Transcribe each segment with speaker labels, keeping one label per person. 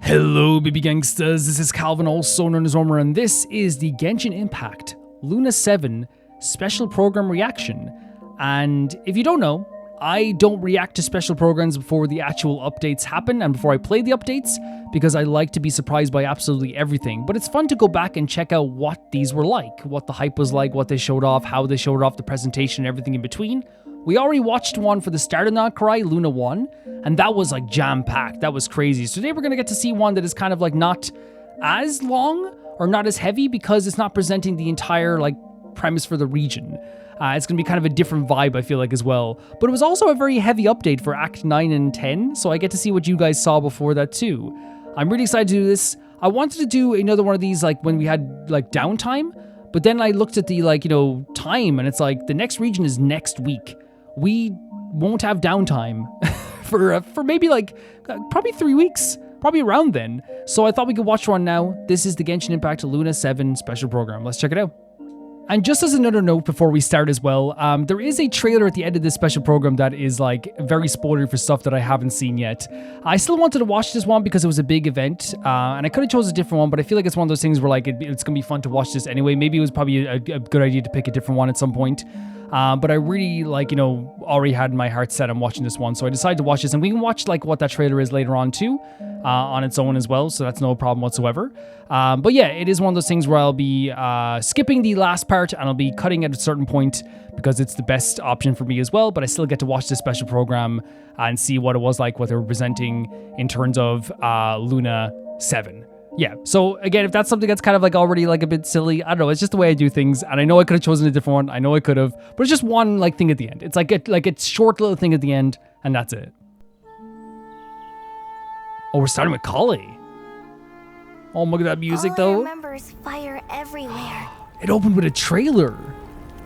Speaker 1: Hello baby gangsters, this is Calvin, also known as Romer, and this is the Genshin Impact Luna 7 special program reaction. And if you don't know, I don't react to special programs before the actual updates happen and before I play the updates, because I like to be surprised by absolutely everything. But it's fun to go back and check out what these were like, what the hype was like, what they showed off, how they showed off the presentation, everything in between. We already watched one for the start of Cry, Luna 1, and that was like jam-packed. That was crazy. So today we're going to get to see one that is kind of like not as long or not as heavy because it's not presenting the entire like premise for the region. It's going to be kind of a different vibe, I feel like, as well. But it was also a very heavy update for Act 9 and 10, so I get to see what you guys saw before that too. I'm really excited to do this. I wanted to do another one of these like when we had like downtime, but then I looked at the time and it's like the next region is next week. We won't have downtime for maybe like probably 3 weeks, probably around then. So I thought we could watch one now. This is the Genshin Impact Luna 7 special program. Let's check it out. And just as another note before we start as well, there is a trailer at the end of this special program that is like very spoilery for stuff that I haven't seen yet. I still wanted to watch this one because it was a big event, and I could have chose a different one, but I feel like it's one of those things where like it's gonna be fun to watch this anyway. Maybe it was probably a good idea to pick a different one at some point. But I really already had my heart set on watching this one, so I decided to watch this, and we can watch like what that trailer is later on too, on its own as well, so that's no problem whatsoever. But yeah, it is one of those things where I'll be skipping the last part and I'll be cutting at a certain point because it's the best option for me as well, but I still get to watch this special program and see what it was like, what they were presenting in terms of Luna 7. Yeah, so again, if that's something that's kind of like already like a bit silly, I don't know, it's just the way I do things, and I know I could have chosen a different one, I know I could have, but it's just one like thing at the end. It's like a short little thing at the end, and that's it. Oh, we're starting with Kali. Oh, look at that music though.
Speaker 2: All I remember is fire everywhere.
Speaker 1: It opened with a trailer.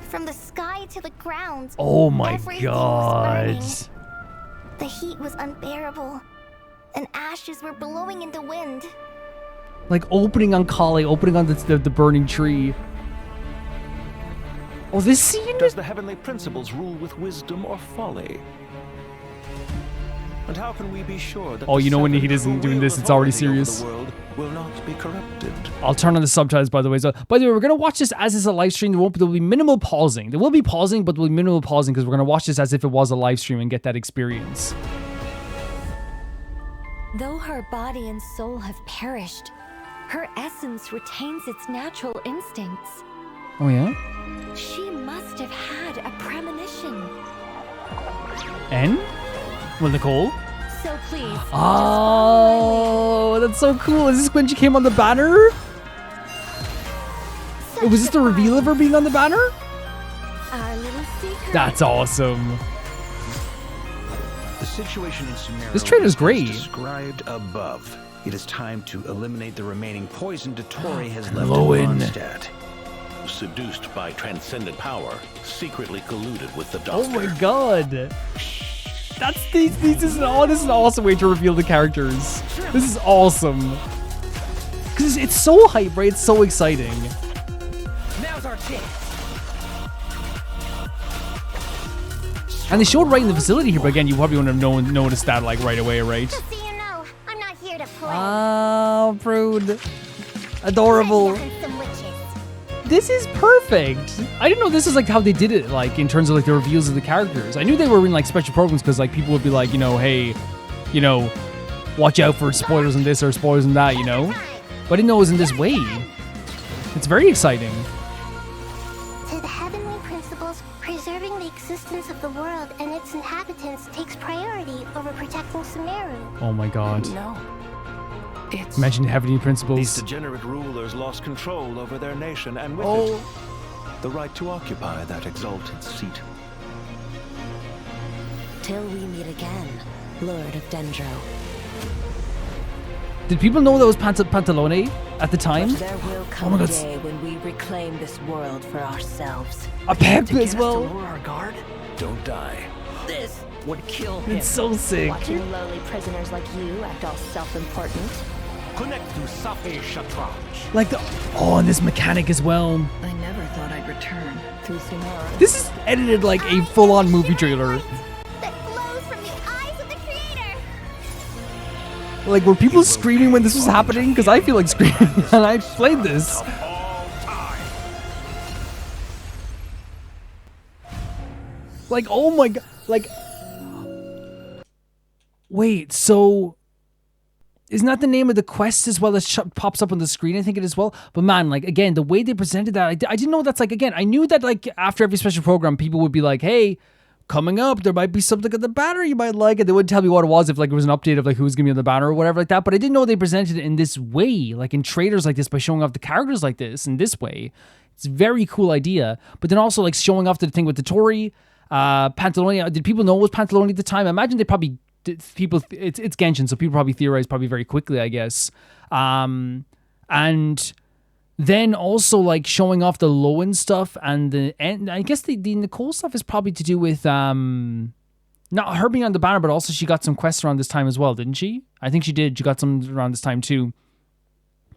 Speaker 2: From the sky to the ground.
Speaker 1: Oh my
Speaker 2: everything
Speaker 1: god.
Speaker 2: was burning. The heat was unbearable, and ashes were blowing in the wind.
Speaker 1: Like opening on Kali, opening on the burning tree. Oh, this scene?
Speaker 3: Does the heavenly principles rule with wisdom or folly? And how can we be sure that
Speaker 1: you know when he isn't doing this, it's already serious.
Speaker 3: The world will not be corrupted.
Speaker 1: I'll turn on the subtitles, by the way. So, by the way, we're gonna watch this as it's a live stream. There'll be minimal pausing. There will be pausing, but there'll be minimal pausing because we're gonna watch this as if it was a live stream and get that experience.
Speaker 4: Though her body and soul have perished, her essence retains its natural instincts.
Speaker 1: Oh yeah?
Speaker 4: She must have had a premonition.
Speaker 1: And? Well, Nicole?
Speaker 4: So please,
Speaker 1: oh, that's so cool. Is this when she came on the banner? Was this the reveal of her being on the banner?
Speaker 4: Our little secret.
Speaker 1: That's awesome.
Speaker 3: The situation in Sumeru
Speaker 1: This trailer's great.
Speaker 3: Described above. It is time to eliminate the remaining poison Dottore has left
Speaker 1: Lowen.
Speaker 3: in Mondstadt.
Speaker 5: Seduced by transcendent power, secretly colluded with the
Speaker 1: Oh
Speaker 5: Doctor.
Speaker 1: my god. That's this is an awesome way to reveal the characters. This is awesome. Cause it's so hype, right? It's so exciting.
Speaker 6: Now's our chance.
Speaker 1: And they showed right in the facility here, but again, you probably wouldn't have noticed that like right away, right?
Speaker 2: Just so you know, I'm not here to play.
Speaker 1: Oh, prude. Adorable.
Speaker 2: Let's hunt some witches.
Speaker 1: This is perfect. I didn't know this is like how they did it, like in terms of like the reveals of the characters. I knew they were in like special programs because like people would be like, hey, watch out for spoilers in this or spoilers in that, But I didn't know it was in this way. It's very exciting.
Speaker 2: To the heavenly principles, preserving the existence of the world and its inhabitants takes priority over protecting Sumeru.
Speaker 1: Oh my god.
Speaker 6: No. It's
Speaker 1: Mention heavenly
Speaker 3: These
Speaker 1: principles.
Speaker 3: degenerate rulers lost control over their nation and with it, the right to occupy that exalted seat.
Speaker 4: Till we meet again, Lord of Dendro.
Speaker 1: Did people know that was Pantalone at the time?
Speaker 4: But there will come
Speaker 1: my
Speaker 4: a
Speaker 1: God.
Speaker 4: day when we reclaim this world for ourselves.
Speaker 1: A pep
Speaker 6: to get
Speaker 1: as
Speaker 6: us
Speaker 1: well.
Speaker 6: to lower our guard.
Speaker 3: Don't die.
Speaker 6: This would kill him.
Speaker 1: It's so sick.
Speaker 2: Watching lowly prisoners like you act all self-important.
Speaker 6: Connect to Safi Shatranj.
Speaker 1: Like and this mechanic as well.
Speaker 4: I never thought I'd return through Sumeru.
Speaker 1: This is edited like a full-on movie trailer.
Speaker 2: That flows from the eyes of the creator.
Speaker 1: Like, were people screaming when this was happening? Because I feel like screaming, and I played this. Like, oh my god, like, wait, so isn't that the name of the quest as well as pops up on the screen? I think it as well. But man, like, again, the way they presented that, I didn't know that's like, again, I knew that like after every special program, people would be like, hey, coming up, there might be something on the banner you might like, and they wouldn't tell me what it was if like it was an update of like who's gonna be on the banner or whatever like that. But I didn't know they presented it in this way, like in trailers like this, by showing off the characters like this in this way. It's a very cool idea. But then also like showing off the thing with the Tori. Pantalonia, did people know it was Pantalonia at the time? I imagine they probably people. It's Genshin, so people probably theorized probably very quickly, I guess. And then also like showing off the Lowen stuff and I guess the Nicole stuff is probably to do with not her being on the banner, but also she got some quests around this time as well, didn't she? I think she did. She got some around this time too.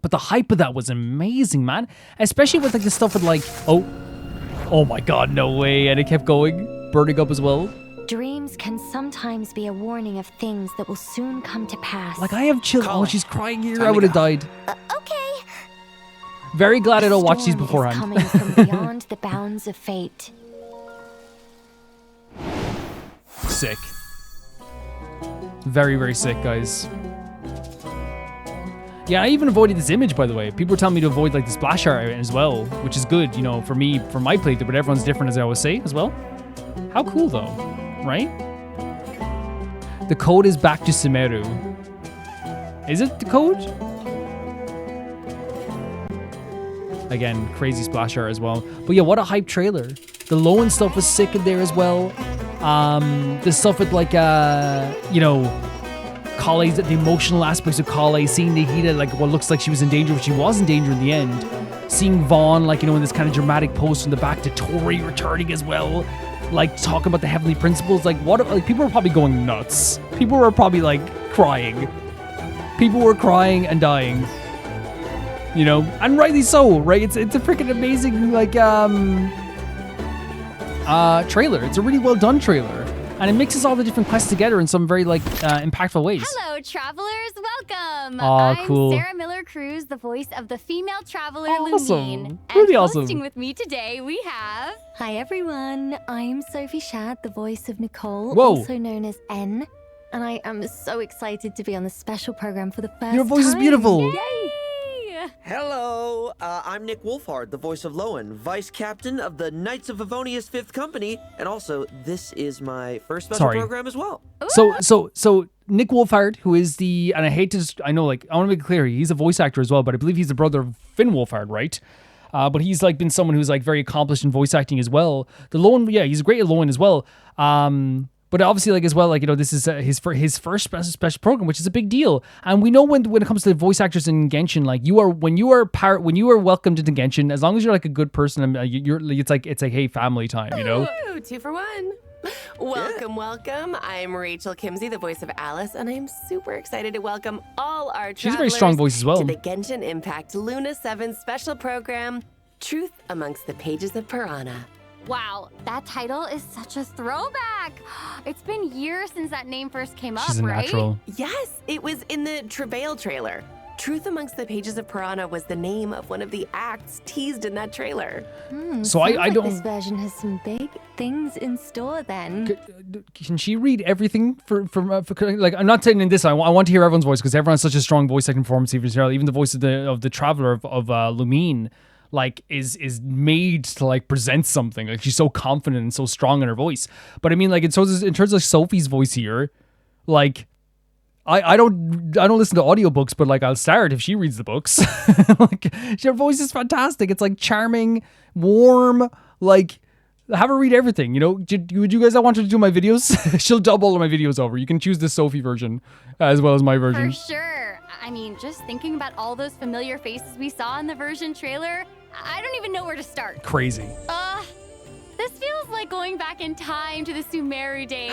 Speaker 1: But the hype of that was amazing, man. Especially with like the stuff with like oh my god, no way, and it kept going. Burning up as well.
Speaker 4: Dreams can sometimes be a warning of things that will soon come to pass.
Speaker 1: Like, I have chills. Oh, she's crying here. I would have died.
Speaker 2: Okay.
Speaker 1: Very glad I don't watch these beforehand.
Speaker 4: Coming from beyond the bounds of fate.
Speaker 1: Sick. Very, very sick, guys. Yeah, I even avoided this image, by the way. People were telling me to avoid like the splash art as well, which is good, you know, for me, for my playthrough, but everyone's different, as I always say, as well. How cool, though, right? The code is back to Sumeru. Is it the code? Again, crazy splash art as well. But yeah, what a hype trailer. The Lowen stuff was sick in there as well. The stuff with like, you know, Kale's, the emotional aspects of Kale, seeing Nahida like what looks like she was in danger, but she was in danger in the end. Seeing Vaughn, like, you know, in this kind of dramatic pose from the back to Tori returning as well. Like, talking about the heavenly principles. Like, what? Like, people were probably going nuts. People were probably, like, crying. People were crying and dying. You know? And rightly so, right? It's a freaking amazing, like, trailer. It's a really well done trailer. And it mixes all the different quests together in some very, like, impactful ways.
Speaker 7: Hello, travelers. Welcome.
Speaker 1: I'm cool.
Speaker 7: Sarah Miller-Cruz, the voice of the female traveler
Speaker 1: Awesome.
Speaker 7: Lumine.
Speaker 1: Really
Speaker 7: and
Speaker 1: awesome.
Speaker 7: hosting with me today, we have...
Speaker 4: Hi everyone, I'm Sophie Shad, the voice of Nicole,
Speaker 1: Whoa.
Speaker 4: also known as N. And I am so excited to be on the special program for the first time.
Speaker 1: Your voice is beautiful.
Speaker 7: Yay!
Speaker 8: Hello, I'm Nick Wolfhard, the voice of Lowen, Vice Captain of the Knights of Favonius 5th Company, and also this is my first special program as well.
Speaker 1: So Nick Wolfhard, who is the, and I hate to, I know, like, I want to make it clear, he's a voice actor as well, but I believe he's the brother of Finn Wolfhard, right? But he's like been someone who's like very accomplished in voice acting as well. The Lowen, yeah, he's great at Lowen as well. But obviously, like as well, like, you know, this is his first special program, which is a big deal. And we know when it comes to voice actors in Genshin, like when you are welcomed into Genshin, as long as you're like a good person, it's like hey, family time, you know.
Speaker 9: Ooh, 2 for 1. Welcome. I'm Rachel Kimsey, the voice of Alice, and I'm super excited to welcome all our travelers.
Speaker 1: She's a very strong voice as well.
Speaker 9: To the Genshin Impact Luna 7 special program, Truth Amongst the Pages of Piranha.
Speaker 7: Wow, that title is such a throwback. It's been years since that name first came
Speaker 1: She's
Speaker 7: up,
Speaker 1: a
Speaker 7: right?
Speaker 1: natural.
Speaker 9: Yes, it was in the Travail trailer. Truth Amongst the Pages of Piranha was the name of one of the acts teased in that trailer.
Speaker 1: So I don't.
Speaker 4: This version has some big things in store then.
Speaker 1: Can she read everything for like, I'm not saying in this, I want to hear everyone's voice because everyone has such a strong voice acting performance, even the voice of the traveler of Lumine, like is made to like present something. Like, she's so confident and so strong in her voice. But I mean, like, in terms of Sophie's voice here, like, I don't listen to audiobooks, but like, I'll start if she reads the books. Like, her voice is fantastic. It's like charming, warm, like, have her read everything, you know. Would you guys want her to do my videos? She'll dub all of my videos over. You can choose the Sophie version as well as my version.
Speaker 7: For sure. I mean, just thinking about all those familiar faces we saw in the version trailer, I don't even know where to start.
Speaker 1: Crazy.
Speaker 7: This feels like going back in time to the Sumeru days.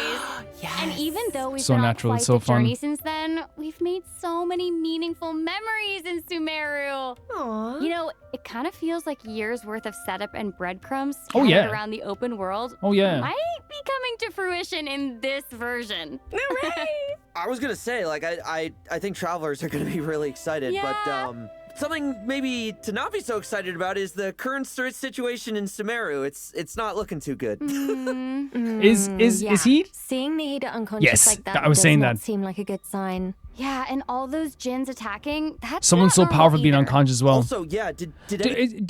Speaker 9: Yes.
Speaker 7: And even though we've
Speaker 1: So
Speaker 7: been
Speaker 1: natural,
Speaker 7: on
Speaker 1: it's
Speaker 7: quite
Speaker 1: so
Speaker 7: the
Speaker 1: fun.
Speaker 7: journey since then, we've made so many meaningful memories in Sumeru.
Speaker 9: Aww.
Speaker 7: You know, it kind of feels like years worth of setup and breadcrumbs
Speaker 1: Oh,
Speaker 7: scattered
Speaker 1: yeah.
Speaker 7: around the open world
Speaker 1: Oh, yeah.
Speaker 7: might be coming to fruition in this version.
Speaker 9: Hooray!
Speaker 8: I was gonna say, like, I think travelers are gonna be really excited, but something maybe to not be so excited about is the current situation in Sumeru. It's not looking too good.
Speaker 1: Is he?
Speaker 4: Seeing Nahida unconscious like that
Speaker 1: I was
Speaker 4: does
Speaker 1: saying
Speaker 4: not
Speaker 1: that.
Speaker 4: seem like a good sign.
Speaker 7: Yeah, and all those djinns attacking, that's
Speaker 1: Someone's
Speaker 7: not
Speaker 1: so powerful
Speaker 7: normal
Speaker 1: being
Speaker 7: either.
Speaker 1: unconscious as well.
Speaker 8: Also, yeah, do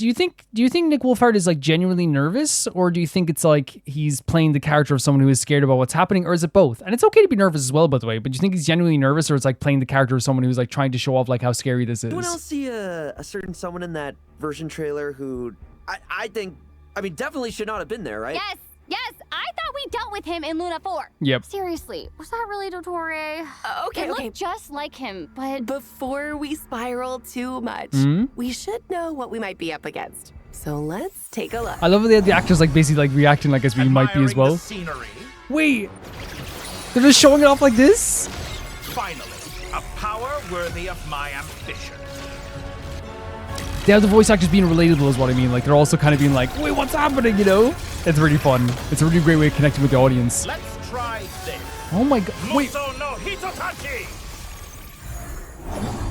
Speaker 1: you think Nick Wolfhard is like genuinely nervous, or do you think it's like he's playing the character of someone who is scared about what's happening, or is it both? And it's okay to be nervous as well, by the way. But do you think he's genuinely nervous, or it's like playing the character of someone who's like trying to show off like how scary this is?
Speaker 8: anyone else see a certain someone in that version trailer who I think, I mean, definitely should not have been there, right?
Speaker 7: Yes, I thought we dealt with him in Luna 4.
Speaker 1: Yep.
Speaker 7: Seriously, was that really Dottore?
Speaker 9: Okay,
Speaker 7: It
Speaker 9: okay.
Speaker 7: looked just like him, but...
Speaker 9: Before we spiral too much, we should know what we might be up against. So let's take a look.
Speaker 1: I love that the actors like basically like reacting like as we might be as well. Wait, they're just showing it off like this?
Speaker 6: Finally, a power worthy of my ambition.
Speaker 1: They have the voice actors being relatable is what I mean. Like they're also kind of being like, wait, what's happening, you know? It's really fun. It's a really great way of connecting with the audience.
Speaker 6: Let's try this.
Speaker 1: Oh my god, wait.
Speaker 6: Muso no Hitotachi!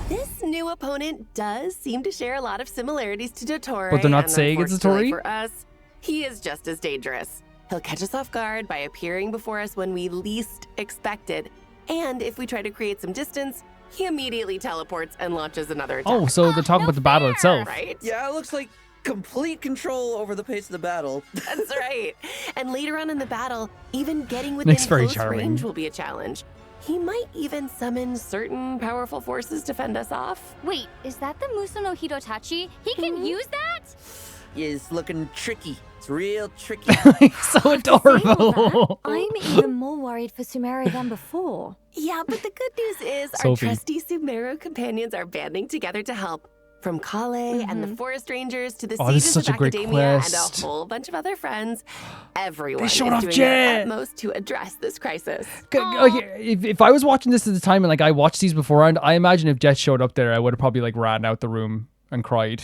Speaker 9: This new opponent does seem to share a lot of similarities to Dottore.
Speaker 1: But they're not
Speaker 9: and
Speaker 1: saying it's
Speaker 9: unfortunately
Speaker 1: Dottore?
Speaker 9: For us, he is just as dangerous. He'll catch us off guard by appearing before us when we least expect it. And if we try to create some distance, he immediately teleports and launches another attack.
Speaker 1: Oh, so they're talking about the battle itself.
Speaker 9: Right?
Speaker 8: Yeah, it looks like complete control over the pace of the battle.
Speaker 9: That's right. And later on in the battle, even getting within
Speaker 1: Nick's very
Speaker 9: close
Speaker 1: charming.
Speaker 9: range will be a challenge. He might even summon certain powerful forces to fend us off.
Speaker 7: Wait, is that the Muso no Hitotachi? He can use that?
Speaker 8: Is looking tricky. It's real tricky.
Speaker 1: So adorable.
Speaker 4: I'm even more worried for Sumeru than before.
Speaker 9: Yeah, but the good news is our
Speaker 1: Sophie.
Speaker 9: trusty Sumeru companions are banding together to help. From Kale and the Forest Rangers to the
Speaker 1: Oh, this is
Speaker 9: Sages
Speaker 1: such
Speaker 9: of
Speaker 1: a great
Speaker 9: Academia
Speaker 1: quest.
Speaker 9: and a whole bunch of other friends, everyone is
Speaker 1: showed off
Speaker 9: doing
Speaker 1: Jet.
Speaker 9: their utmost to address this crisis.
Speaker 1: Okay, if I was watching this at the time and like I watched these beforehand, I imagine if Jet showed up there, I would have probably like ran out the room and cried.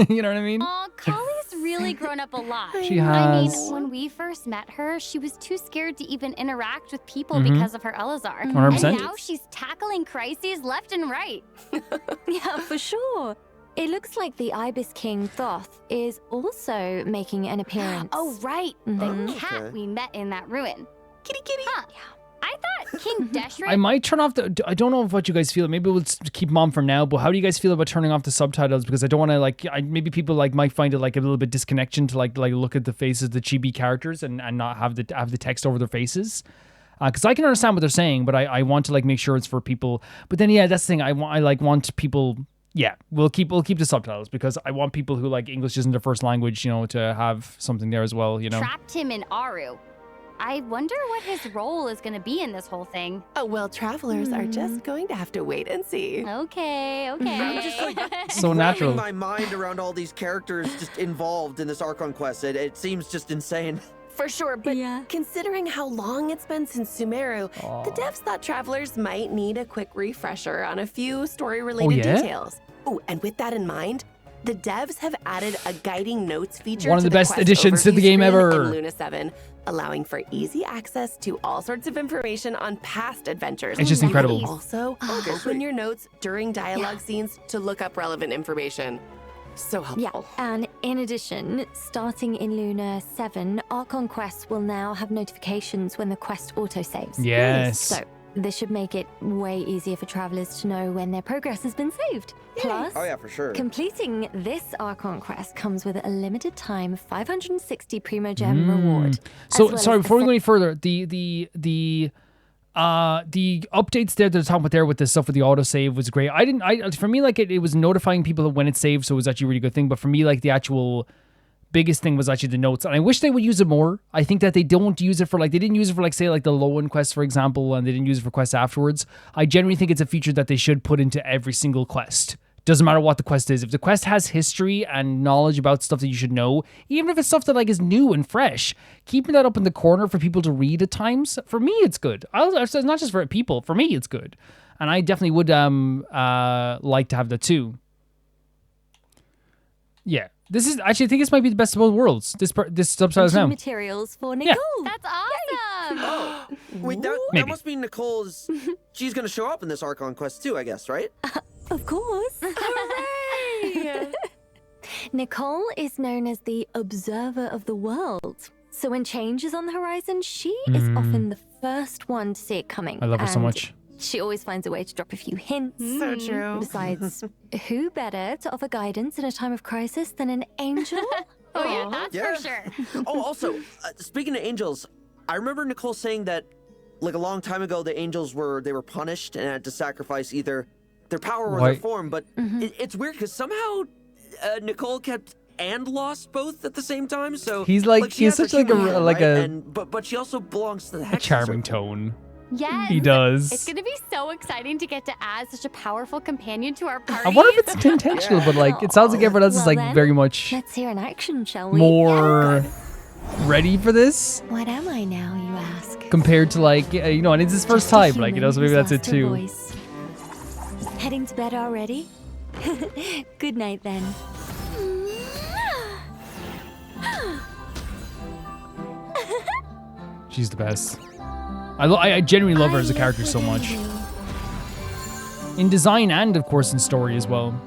Speaker 1: You know what I mean?
Speaker 7: Aw, Kali's really grown up a lot.
Speaker 1: She
Speaker 7: I mean,
Speaker 1: has.
Speaker 7: when we first met her, she was too scared to even interact with people because of her Elazar.
Speaker 1: 100%.
Speaker 7: And now she's tackling crises left and right.
Speaker 4: Yeah, for sure. It looks like the Ibis King Thoth is also making an appearance.
Speaker 7: Oh, right. The cat
Speaker 8: okay.
Speaker 7: we met in that ruin.
Speaker 9: Kitty kitty.
Speaker 7: Huh. I thought King Deshret...
Speaker 1: I might turn off the. I don't know what you guys feel. Maybe we'll keep them on for now. But how do you guys feel about turning off the subtitles? Because I don't want to like. Maybe people like might find it like a little bit disconnection to like look at the faces of the chibi characters and not have the text over their faces. Because I can understand what they're saying, but I want to like make sure it's for people. But then yeah, that's the thing. I want people. Yeah, we'll keep the subtitles because I want people who like English isn't their first language, you know, to have something there as well, you know.
Speaker 7: trapped him in Aru. I wonder what his role is going to be in this whole thing.
Speaker 9: Oh, well, travelers are just going to have to wait and see.
Speaker 7: Okay.
Speaker 8: I'm just like
Speaker 1: So
Speaker 8: wrapping
Speaker 1: natural.
Speaker 8: my mind around all these characters just involved in this Archon quest. It seems just insane.
Speaker 9: For sure, but
Speaker 4: Yeah.
Speaker 9: considering how long it's been since Sumeru, the devs thought travelers might need a quick refresher on a few story-related
Speaker 1: yeah?
Speaker 9: details. Oh, and with that in mind, the devs have added a guiding notes feature
Speaker 1: One of
Speaker 9: to
Speaker 1: the best
Speaker 9: quest
Speaker 1: additions to the
Speaker 9: overview
Speaker 1: game
Speaker 9: screen
Speaker 1: ever.
Speaker 9: in Luna 7, allowing for easy access to all sorts of information on past adventures.
Speaker 1: It's just
Speaker 9: You can
Speaker 1: incredible.
Speaker 9: Also, open your notes during dialogue scenes to look up relevant information. So
Speaker 4: Yeah,
Speaker 9: helpful.
Speaker 4: and in addition, starting in Luna 7, Archon quests will now have notifications when the quest autosaves.
Speaker 1: Yes.
Speaker 4: So, this should make it way easier for travelers to know when their progress has been saved. Plus,
Speaker 8: Oh yeah, for sure.
Speaker 4: completing this Archon quest comes with a limited time 560 Primo Gem reward.
Speaker 1: So
Speaker 4: as well
Speaker 1: sorry,
Speaker 4: as
Speaker 1: before we
Speaker 4: a
Speaker 1: go any further, the updates there that they're talking about there with the stuff with the autosave was great. For me, like it was notifying people when it saved, so it was actually a really good thing. But for me, like the actual biggest thing was actually the notes, and I wish they would use it more. I think that they don't use it for like, they didn't use it for like, say like the low-end quest, for example, and they didn't use it for quests afterwards. I genuinely think it's a feature that they should put into every single quest. Doesn't matter what the quest is. If the quest has history and knowledge about stuff that you should know, even if it's stuff that like is new and fresh, keeping that up in the corner for people to read at times, for me, it's good. It's not just for people. For me, it's good. And I definitely would like to have that too. Yeah. This is actually, I think this might be the best of both worlds. This subtitle now.
Speaker 4: Materials for Nicole.
Speaker 7: That's awesome.
Speaker 8: Wait, that
Speaker 1: Maybe.
Speaker 8: must mean Nicole's. She's gonna show up in this Archon quest too, I guess, right?
Speaker 4: Of course.
Speaker 9: Hooray!
Speaker 4: Nicole is known as the observer of the world. So when change is on the horizon, she is often the first one to see it coming.
Speaker 1: I love her so
Speaker 4: And
Speaker 1: much.
Speaker 4: She always finds a way to drop a few hints.
Speaker 9: So true.
Speaker 4: Besides, who better to offer guidance in a time of crisis than an angel?
Speaker 7: Oh yeah, that's
Speaker 8: Yeah.
Speaker 7: for sure.
Speaker 8: Oh, also, speaking of angels, I remember Nicole saying that, like a long time ago, the angels were punished and had to sacrifice either their power or their
Speaker 1: Right.
Speaker 8: form. But it's weird because somehow Nicole kept and lost both at the same time. So
Speaker 1: He's
Speaker 8: she
Speaker 1: he's
Speaker 8: has her
Speaker 1: such like
Speaker 8: human
Speaker 1: a
Speaker 8: form,
Speaker 1: like
Speaker 8: right?
Speaker 1: a,
Speaker 8: And, but she also belongs to the
Speaker 1: a
Speaker 8: Hex
Speaker 1: charming
Speaker 8: Circle.
Speaker 1: tone.
Speaker 7: Yes.
Speaker 1: He does.
Speaker 7: It's gonna be so exciting to get to add such a powerful companion to our party.
Speaker 1: I wonder if it's intentional, but like it sounds like everyone else is
Speaker 4: Well
Speaker 1: like
Speaker 4: then,
Speaker 1: very much
Speaker 4: Let's hear an action, shall we?
Speaker 1: more ready for this
Speaker 4: What am I now, you ask?
Speaker 1: compared to like you know, and it's his first
Speaker 4: Just a
Speaker 1: time, like you know,
Speaker 4: human
Speaker 1: so maybe
Speaker 4: who's
Speaker 1: that's it
Speaker 4: lost her
Speaker 1: too.
Speaker 4: voice. Heading to bed already? Good night then.
Speaker 1: She's the best. I genuinely love her as a character so much. In design and, of course, in story as well.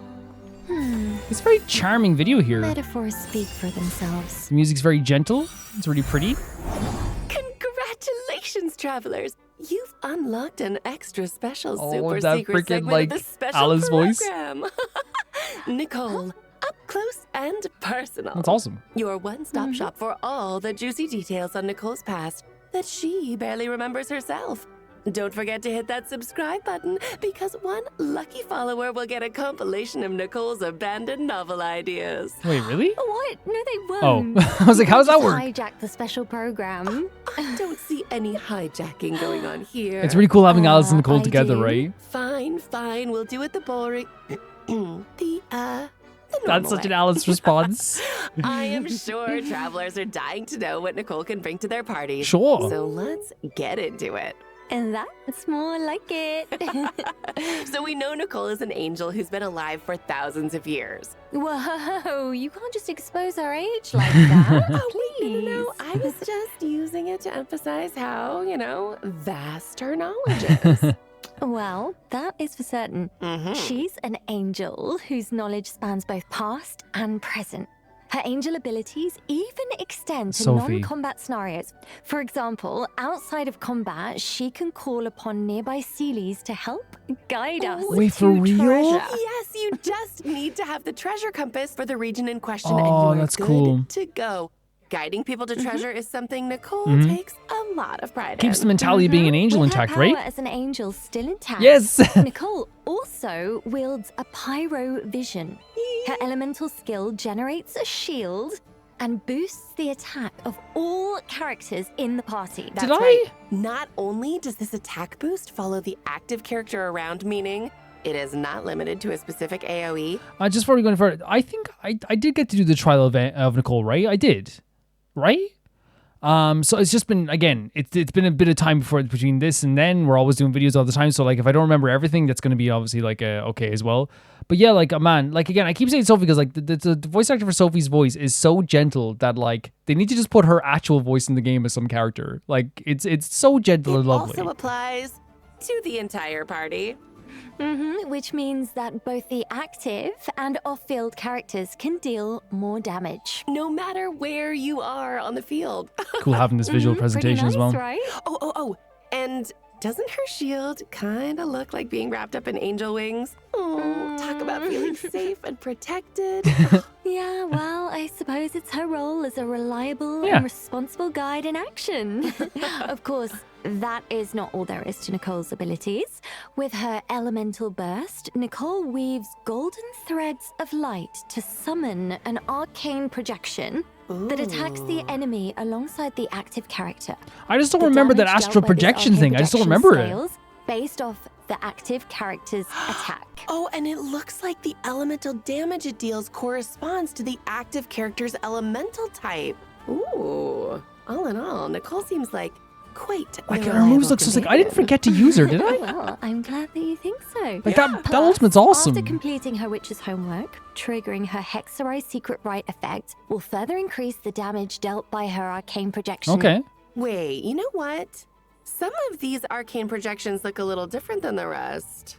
Speaker 1: It's a very charming video here.
Speaker 4: Metaphors speak for themselves.
Speaker 1: The music's very gentle. It's really pretty.
Speaker 9: Congratulations, travelers! You've unlocked an extra special
Speaker 1: Oh,
Speaker 9: super
Speaker 1: that
Speaker 9: secret
Speaker 1: freaking,
Speaker 9: segment
Speaker 1: like,
Speaker 9: of the special
Speaker 1: Alice voice.
Speaker 9: program. Nicole, up close and personal.
Speaker 1: That's awesome.
Speaker 9: Your one-stop shop for all the juicy details on Nicole's past that she barely remembers herself. Don't forget to hit that subscribe button because one lucky follower will get a compilation of Nicole's abandoned novel ideas.
Speaker 1: Wait, really?
Speaker 4: What? No, they
Speaker 1: Oh,
Speaker 4: won't.
Speaker 1: I was like, how does that
Speaker 4: Just
Speaker 1: work?
Speaker 4: Hijack the special program.
Speaker 9: I don't see any hijacking going on here.
Speaker 1: It's really cool having Alice and Nicole
Speaker 4: I
Speaker 1: together,
Speaker 4: do.
Speaker 1: right?
Speaker 9: Fine. We'll do it the boring. the normal
Speaker 1: That's such an
Speaker 9: way.
Speaker 1: Alice response.
Speaker 9: I am sure travelers are dying to know what Nicole can bring to their parties.
Speaker 1: Sure.
Speaker 9: So let's get into it.
Speaker 4: And that's more like it.
Speaker 9: So we know Nicole is an angel who's been alive for thousands of years.
Speaker 4: Whoa, you can't just expose our age like that.
Speaker 9: Oh, wait,
Speaker 4: Please.
Speaker 9: no. I was just using it to emphasize how, vast her knowledge is.
Speaker 4: Well, that is for certain. She's an angel whose knowledge spans both past and present. Her angel abilities even extend to
Speaker 1: Sophie.
Speaker 4: non-combat scenarios. For example, outside of combat, she can call upon nearby Sealies to help guide us
Speaker 1: Wait,
Speaker 4: to
Speaker 1: for real?
Speaker 4: treasure.
Speaker 9: Yes, you just need to have the treasure compass for the region in question,
Speaker 1: Oh,
Speaker 9: and you are
Speaker 1: that's
Speaker 9: good
Speaker 1: cool.
Speaker 9: to go. Guiding people to treasure is something Nicole takes a lot of pride
Speaker 1: Keeps the
Speaker 9: in.
Speaker 1: mentality of being an angel
Speaker 4: With her
Speaker 1: intact,
Speaker 4: power
Speaker 1: right?
Speaker 4: as an angel still intact.
Speaker 1: Yes.
Speaker 4: Nicole also wields a pyro vision. Her elemental skill generates a shield and boosts the attack of all characters in the party.
Speaker 9: That's
Speaker 1: Did I?
Speaker 9: right. Not only does this attack boost follow the active character around, meaning it is not limited to a specific AoE.
Speaker 1: Just before we go any further, I think I did get to do the trial of Nicole, right? I did, right? So it's just been, again, it's been a bit of time between this and then. We're always doing videos all the time, so like if I don't remember everything, that's going to be obviously like okay as well. But yeah, like man, like again, I keep saying Sophie because like the voice actor for Sophie's voice is so gentle that like they need to just put her actual voice in the game as some character. Like it's so gentle
Speaker 9: It
Speaker 1: and lovely.
Speaker 9: also applies to the entire party.
Speaker 4: Which means that both the active and off-field characters can deal more damage.
Speaker 9: No matter where you are on the field.
Speaker 1: Cool having this visual
Speaker 4: Pretty
Speaker 1: presentation
Speaker 4: nice,
Speaker 1: as well.
Speaker 4: right?
Speaker 9: Oh. And doesn't her shield kind of look like being wrapped up in angel wings? Oh, talk about feeling safe and protected.
Speaker 4: Yeah, well, I suppose it's her role as a reliable
Speaker 1: Yeah.
Speaker 4: and responsible guide in action. Of course, that is not all there is to Nicole's abilities. With her elemental burst, Nicole weaves golden threads of light to summon an arcane projection that attacks the enemy alongside the active character.
Speaker 1: I just don't
Speaker 4: The
Speaker 1: remember that
Speaker 4: damage
Speaker 1: astral
Speaker 4: dealt by this
Speaker 1: projection
Speaker 4: arcane
Speaker 1: thing. I just don't
Speaker 4: projection
Speaker 1: remember it.
Speaker 4: scales based off the active character's attack.
Speaker 9: Oh, and it looks like the elemental damage it deals corresponds to the active character's elemental type. Ooh. All in all, Nicole seems like quite
Speaker 1: Like,
Speaker 9: the
Speaker 1: her moves
Speaker 9: reliable
Speaker 1: look so sick. I didn't
Speaker 9: companion.
Speaker 1: forget to use her, did I?
Speaker 4: Well, I'm glad that you think so.
Speaker 1: Like, that
Speaker 4: Plus,
Speaker 1: ultimate's awesome.
Speaker 4: After completing her witch's homework, triggering her Hexerized Secret Rite effect will further increase the damage dealt by her arcane projection.
Speaker 1: Okay.
Speaker 9: Wait, you know what? Some of these arcane projections look a little different than the rest.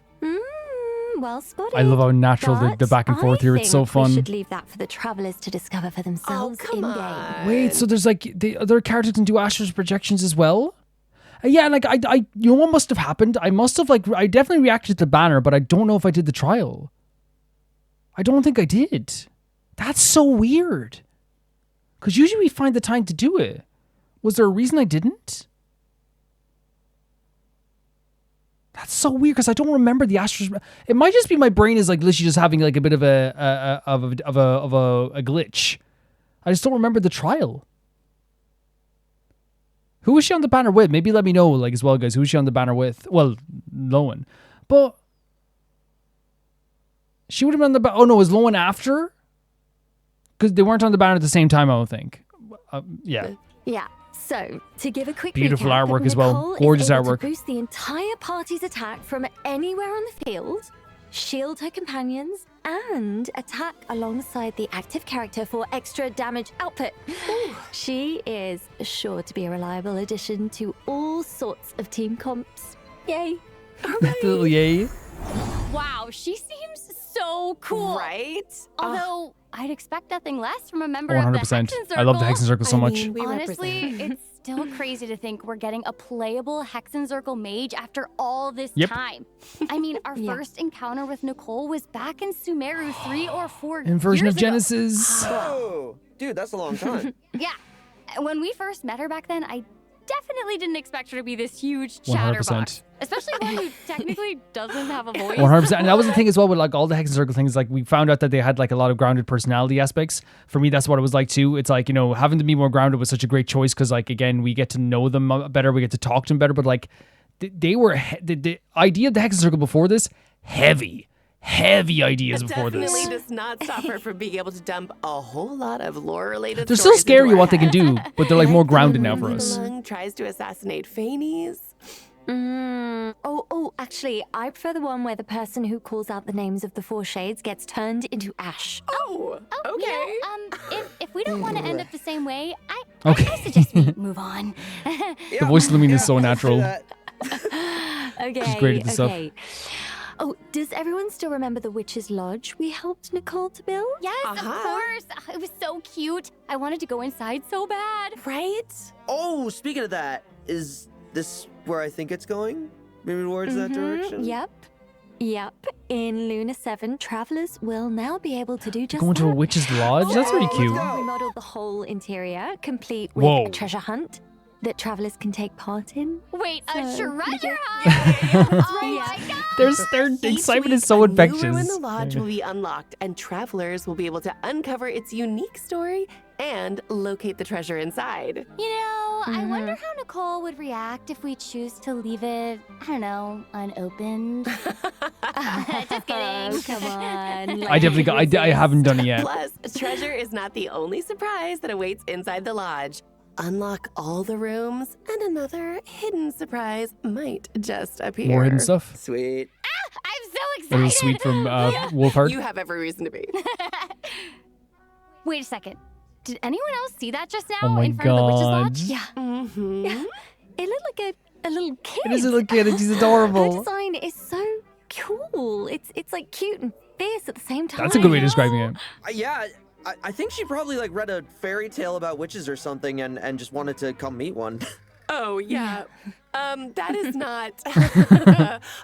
Speaker 4: Well spotted.
Speaker 1: I love how natural the
Speaker 4: But
Speaker 1: back and forth here. It's so
Speaker 4: I think we
Speaker 1: fun.
Speaker 4: should leave that for the travelers to discover for themselves
Speaker 9: come
Speaker 4: in-game.
Speaker 9: on.
Speaker 1: Wait, so there's like the other characters can do astral projections as well? Yeah, and like I you know what must have happened? I definitely reacted to the banner, but I don't know if I did the trial. I don't think I did. That's so weird. Because usually we find the time to do it. Was there a reason I didn't? That's so weird because I don't remember the astral. It might just be my brain is like literally just having like a bit of a glitch. I just don't remember the trial. Who was she on the banner with? Maybe let me know, like, as well, guys. Who was she on the banner with? Well, Lowen. But she would have been on the banner. Oh, no, was Lowen after? Because they weren't on the banner at the same time, I don't think. Yeah.
Speaker 4: Yeah. So, to give a quick
Speaker 1: Beautiful
Speaker 4: recap,
Speaker 1: artwork as well.
Speaker 4: Nicole
Speaker 1: Gorgeous
Speaker 4: is able
Speaker 1: artwork.
Speaker 4: to boost the entire party's attack from anywhere on the field, shield her companions, and attack alongside the active character for extra damage output. She is sure to be a reliable addition to all sorts of team comps. Yay.
Speaker 1: Little yay.
Speaker 7: Wow, she seems so cool.
Speaker 9: Right?
Speaker 7: Although I'd expect nothing less from a member of the
Speaker 1: 100%.
Speaker 7: Hexen Circle.
Speaker 1: I love the Hexen Circle so
Speaker 9: I
Speaker 1: much.
Speaker 9: mean, we
Speaker 7: Honestly,
Speaker 9: represent.
Speaker 7: it's still crazy to think we're getting a playable Hexen Circle mage after all this
Speaker 1: Yep.
Speaker 7: time. I mean, our
Speaker 4: Yeah.
Speaker 7: first encounter with Nicole was back in Sumeru 3 or 4
Speaker 1: In version
Speaker 7: years
Speaker 1: of
Speaker 7: ago.
Speaker 1: Genesis.
Speaker 8: Oh, dude, that's a long time.
Speaker 7: Yeah. When we first met her back then, I definitely didn't expect her to be this huge
Speaker 1: 100%.
Speaker 7: chatterbox. Especially one who technically doesn't have a voice.
Speaker 1: 100%. And that was the thing as well with like all the Hexen Circle things. Like we found out that they had like a lot of grounded personality aspects. For me, that's what it was like too. It's like, you know, having to be more grounded was such a great choice because like, again, we get to know them better. We get to talk to them better. But like they were, the idea of the Hexen Circle before this, heavy ideas
Speaker 9: That
Speaker 1: before
Speaker 9: definitely
Speaker 1: this.
Speaker 9: does not stop her from being able to dump a whole lot of lore-related.
Speaker 1: They're still
Speaker 9: stories into
Speaker 1: scary
Speaker 9: our
Speaker 1: what they can
Speaker 9: heads.
Speaker 1: do, but they're like more
Speaker 9: Like
Speaker 1: grounded now
Speaker 9: when
Speaker 1: for us.
Speaker 9: Lung tries to assassinate Phanes.
Speaker 4: Oh, actually, I prefer the one where the person who calls out the names of the four shades gets turned into ash.
Speaker 9: Oh, okay.
Speaker 7: You know, if we don't want to end up the same way, I
Speaker 1: Okay.
Speaker 7: suggest we move on.
Speaker 1: The voice of Lumine is so
Speaker 8: let's do
Speaker 1: natural.
Speaker 8: that.
Speaker 4: Okay,
Speaker 1: She's great at this stuff.
Speaker 4: okay. Oh, does everyone still remember the Witch's Lodge we helped Nicole to build?
Speaker 7: Yes, of course. It was so cute. I wanted to go inside so bad.
Speaker 9: Right?
Speaker 8: Oh, speaking of that, is this where I think it's going? Maybe towards that direction?
Speaker 4: Yep. In Luna 7, travelers will now be able to do just
Speaker 1: Going to a
Speaker 4: that.
Speaker 1: witch's lodge? That's pretty
Speaker 8: Oh,
Speaker 1: cute.
Speaker 8: let's go.
Speaker 4: Remodeled the whole interior, complete with
Speaker 1: Whoa.
Speaker 4: a treasure hunt that travelers can take part in.
Speaker 7: Wait, a
Speaker 4: So,
Speaker 7: treasure hunt? Oh my god!
Speaker 1: Their
Speaker 9: Each
Speaker 1: excitement
Speaker 9: week,
Speaker 1: is so
Speaker 9: a new room in
Speaker 1: infectious.
Speaker 9: the lodge will be unlocked, and travelers will be able to uncover its unique story and locate the treasure inside.
Speaker 7: You know, I wonder how Nicole would react if we choose to leave it, I don't know, unopened. Just kidding.
Speaker 4: Oh, come on.
Speaker 1: I definitely got, I haven't done it yet.
Speaker 9: Plus, treasure is not the only surprise that awaits inside the lodge. Unlock all the rooms, and another hidden surprise might just appear.
Speaker 1: More hidden stuff.
Speaker 8: Sweet.
Speaker 7: I'm so
Speaker 1: A
Speaker 7: excited.
Speaker 1: little sweet from Wolfhard.
Speaker 9: You have every reason to be.
Speaker 7: Wait a second. Did anyone else see that just now
Speaker 1: Oh my
Speaker 7: in front of the witch's
Speaker 1: God.
Speaker 7: lodge?
Speaker 4: Yeah.
Speaker 9: Mm-hmm.
Speaker 4: It looked like a little kid.
Speaker 1: It is a little kid and she's
Speaker 4: Her
Speaker 1: adorable.
Speaker 4: design is so cool. It's like cute and fierce at the same time.
Speaker 1: That's a good way of describing it.
Speaker 8: Yeah, I think she probably like read a fairy tale about witches or something and just wanted to come meet one.
Speaker 9: Oh, yeah. That is not.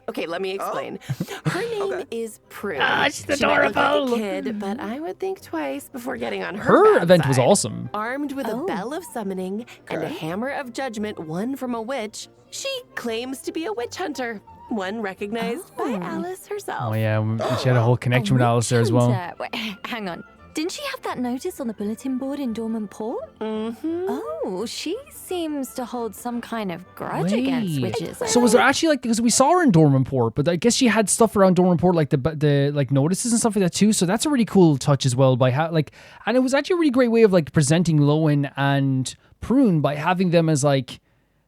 Speaker 9: Okay, let me explain. Her name is Prue.
Speaker 1: she's
Speaker 9: She might look like
Speaker 1: adorable.
Speaker 9: a kid, but I would think twice before getting on her.
Speaker 1: Her
Speaker 9: bad
Speaker 1: event was
Speaker 9: side.
Speaker 1: awesome.
Speaker 9: Armed with a bell of summoning and a
Speaker 8: Okay.
Speaker 9: hammer of judgment won from a witch, she claims to be a witch hunter. One recognized by Alice herself.
Speaker 1: Oh yeah, she had a whole connection with Alice there as well.
Speaker 4: Wait, hang on. Didn't she have that notice on the bulletin board in Dormant Port?
Speaker 9: Mm-hmm.
Speaker 4: Oh, she seems to hold some kind of grudge against
Speaker 1: Wait.
Speaker 4: witches.
Speaker 1: So was there actually like, because we saw her in Dormant Port, but I guess she had stuff around Dormant Port like the like notices and stuff like that too. So that's a really cool touch as well by how like, and it was actually a really great way of like presenting Lowen and Prune by having them as like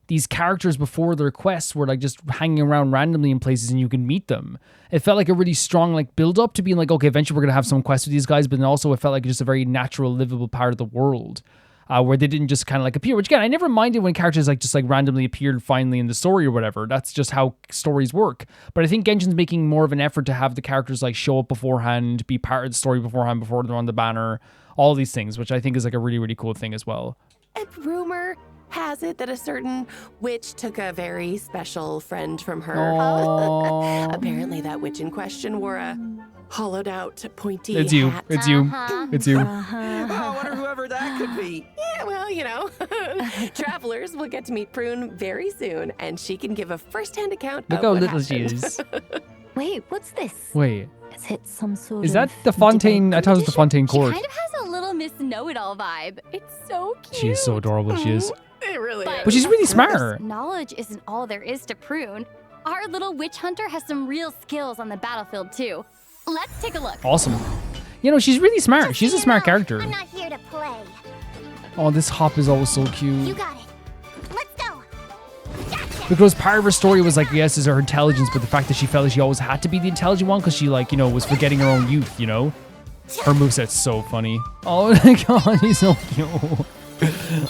Speaker 1: these characters before their quests were like just hanging around randomly in places and you can meet them. It felt like a really strong like build up to being like, okay, eventually we're going to have some quests with these guys, but then also it felt like just a very natural, livable part of the world. Where they didn't just kind of like appear, which again, I never minded when characters like just like randomly appeared finally in the story or whatever. That's just how stories work. But I think Genshin's making more of an effort to have the characters like show up beforehand, be part of the story beforehand, before they're on the banner, all these things, which I think is like a really, really cool thing as well.
Speaker 9: And rumor has it that a certain witch took a very special friend from her. Apparently that witch in question wore a hollowed out pointy
Speaker 1: It's you.
Speaker 9: hat.
Speaker 1: It's you. It's you.
Speaker 8: Oh, I wonder whoever that could be.
Speaker 9: Yeah, well, you know, travelers will get to meet Prune very soon, and she can give a first-hand account
Speaker 1: Look
Speaker 9: of
Speaker 1: how
Speaker 9: what
Speaker 1: little she
Speaker 9: happened.
Speaker 1: is.
Speaker 4: Wait, what's this?
Speaker 1: Wait,
Speaker 4: Is it some sort
Speaker 1: is
Speaker 4: of
Speaker 1: that the Fontaine? I thought it was the Fontaine
Speaker 7: She
Speaker 1: Court.
Speaker 7: kind of has a little Miss Know-It-All vibe. It's so cute.
Speaker 1: She is so adorable. She is.
Speaker 9: It really
Speaker 7: But-
Speaker 9: is.
Speaker 1: But she's really
Speaker 7: Of
Speaker 1: smart.
Speaker 7: course, knowledge isn't all there is to Prune. Our little witch hunter has some real skills on the battlefield too. Let's take a look.
Speaker 1: Awesome. You know, she's really smart.
Speaker 2: Just
Speaker 1: She's
Speaker 2: so
Speaker 1: a
Speaker 2: you
Speaker 1: smart
Speaker 2: know,
Speaker 1: character.
Speaker 2: I'm not here to play.
Speaker 1: Oh, this hop is always so
Speaker 2: You
Speaker 1: cute.
Speaker 2: got it. Let's go. Gotcha.
Speaker 1: Because part of her story was like, yes, is her intelligence, but the fact that she felt like she always had to be the intelligent one because she like, you know, was forgetting her own youth, you know? Her moveset's so funny. Oh my god, she's so cute.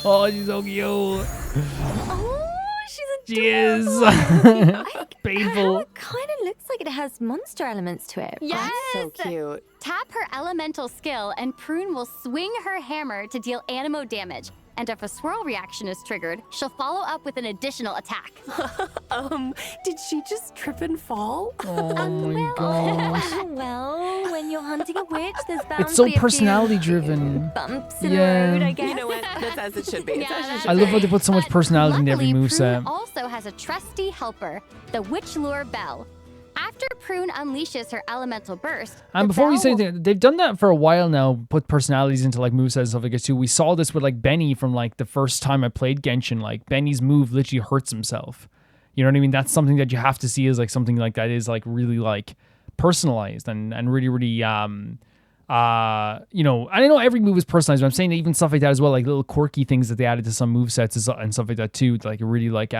Speaker 1: Oh, she's so cute.
Speaker 4: Oh, she's
Speaker 1: She is.
Speaker 4: adorable.
Speaker 1: Painful.
Speaker 4: It kind of looks like it has monster elements to it.
Speaker 7: Yes.
Speaker 9: So cute.
Speaker 7: Tap her elemental skill and Prune will swing her hammer to deal anemo damage. And if a swirl reaction is triggered, she'll follow up with an additional attack.
Speaker 9: Did she just trip and fall?
Speaker 1: Oh my gosh.
Speaker 4: Well, when you're hunting a witch, there's bound
Speaker 1: It's so
Speaker 4: to be a few
Speaker 1: personality driven.
Speaker 4: bumps in
Speaker 1: Yeah.
Speaker 4: the road, I guess.
Speaker 9: You know what? That's as it should be. It's
Speaker 7: Yeah,
Speaker 9: as it
Speaker 7: that's
Speaker 9: should
Speaker 1: I
Speaker 9: be.
Speaker 1: love how they put so much
Speaker 7: But
Speaker 1: personality into every
Speaker 7: luckily, Prune
Speaker 1: moveset.
Speaker 7: also has a trusty helper, the Witch Lure Bell. After Prune unleashes her elemental burst,
Speaker 1: And
Speaker 7: the
Speaker 1: before we
Speaker 7: bell
Speaker 1: say
Speaker 7: will-
Speaker 1: anything, they've done that for a while now, put personalities into like movesets and stuff like that too. We saw this with like Benny from like the first time I played Genshin. Like Benny's move literally hurts himself. You know what I mean? That's something that you have to see as like something like that is like really like personalized and really, really you know, I know every move is personalized, but I'm saying that even stuff like that as well, like little quirky things that they added to some movesets and stuff like that too, like really like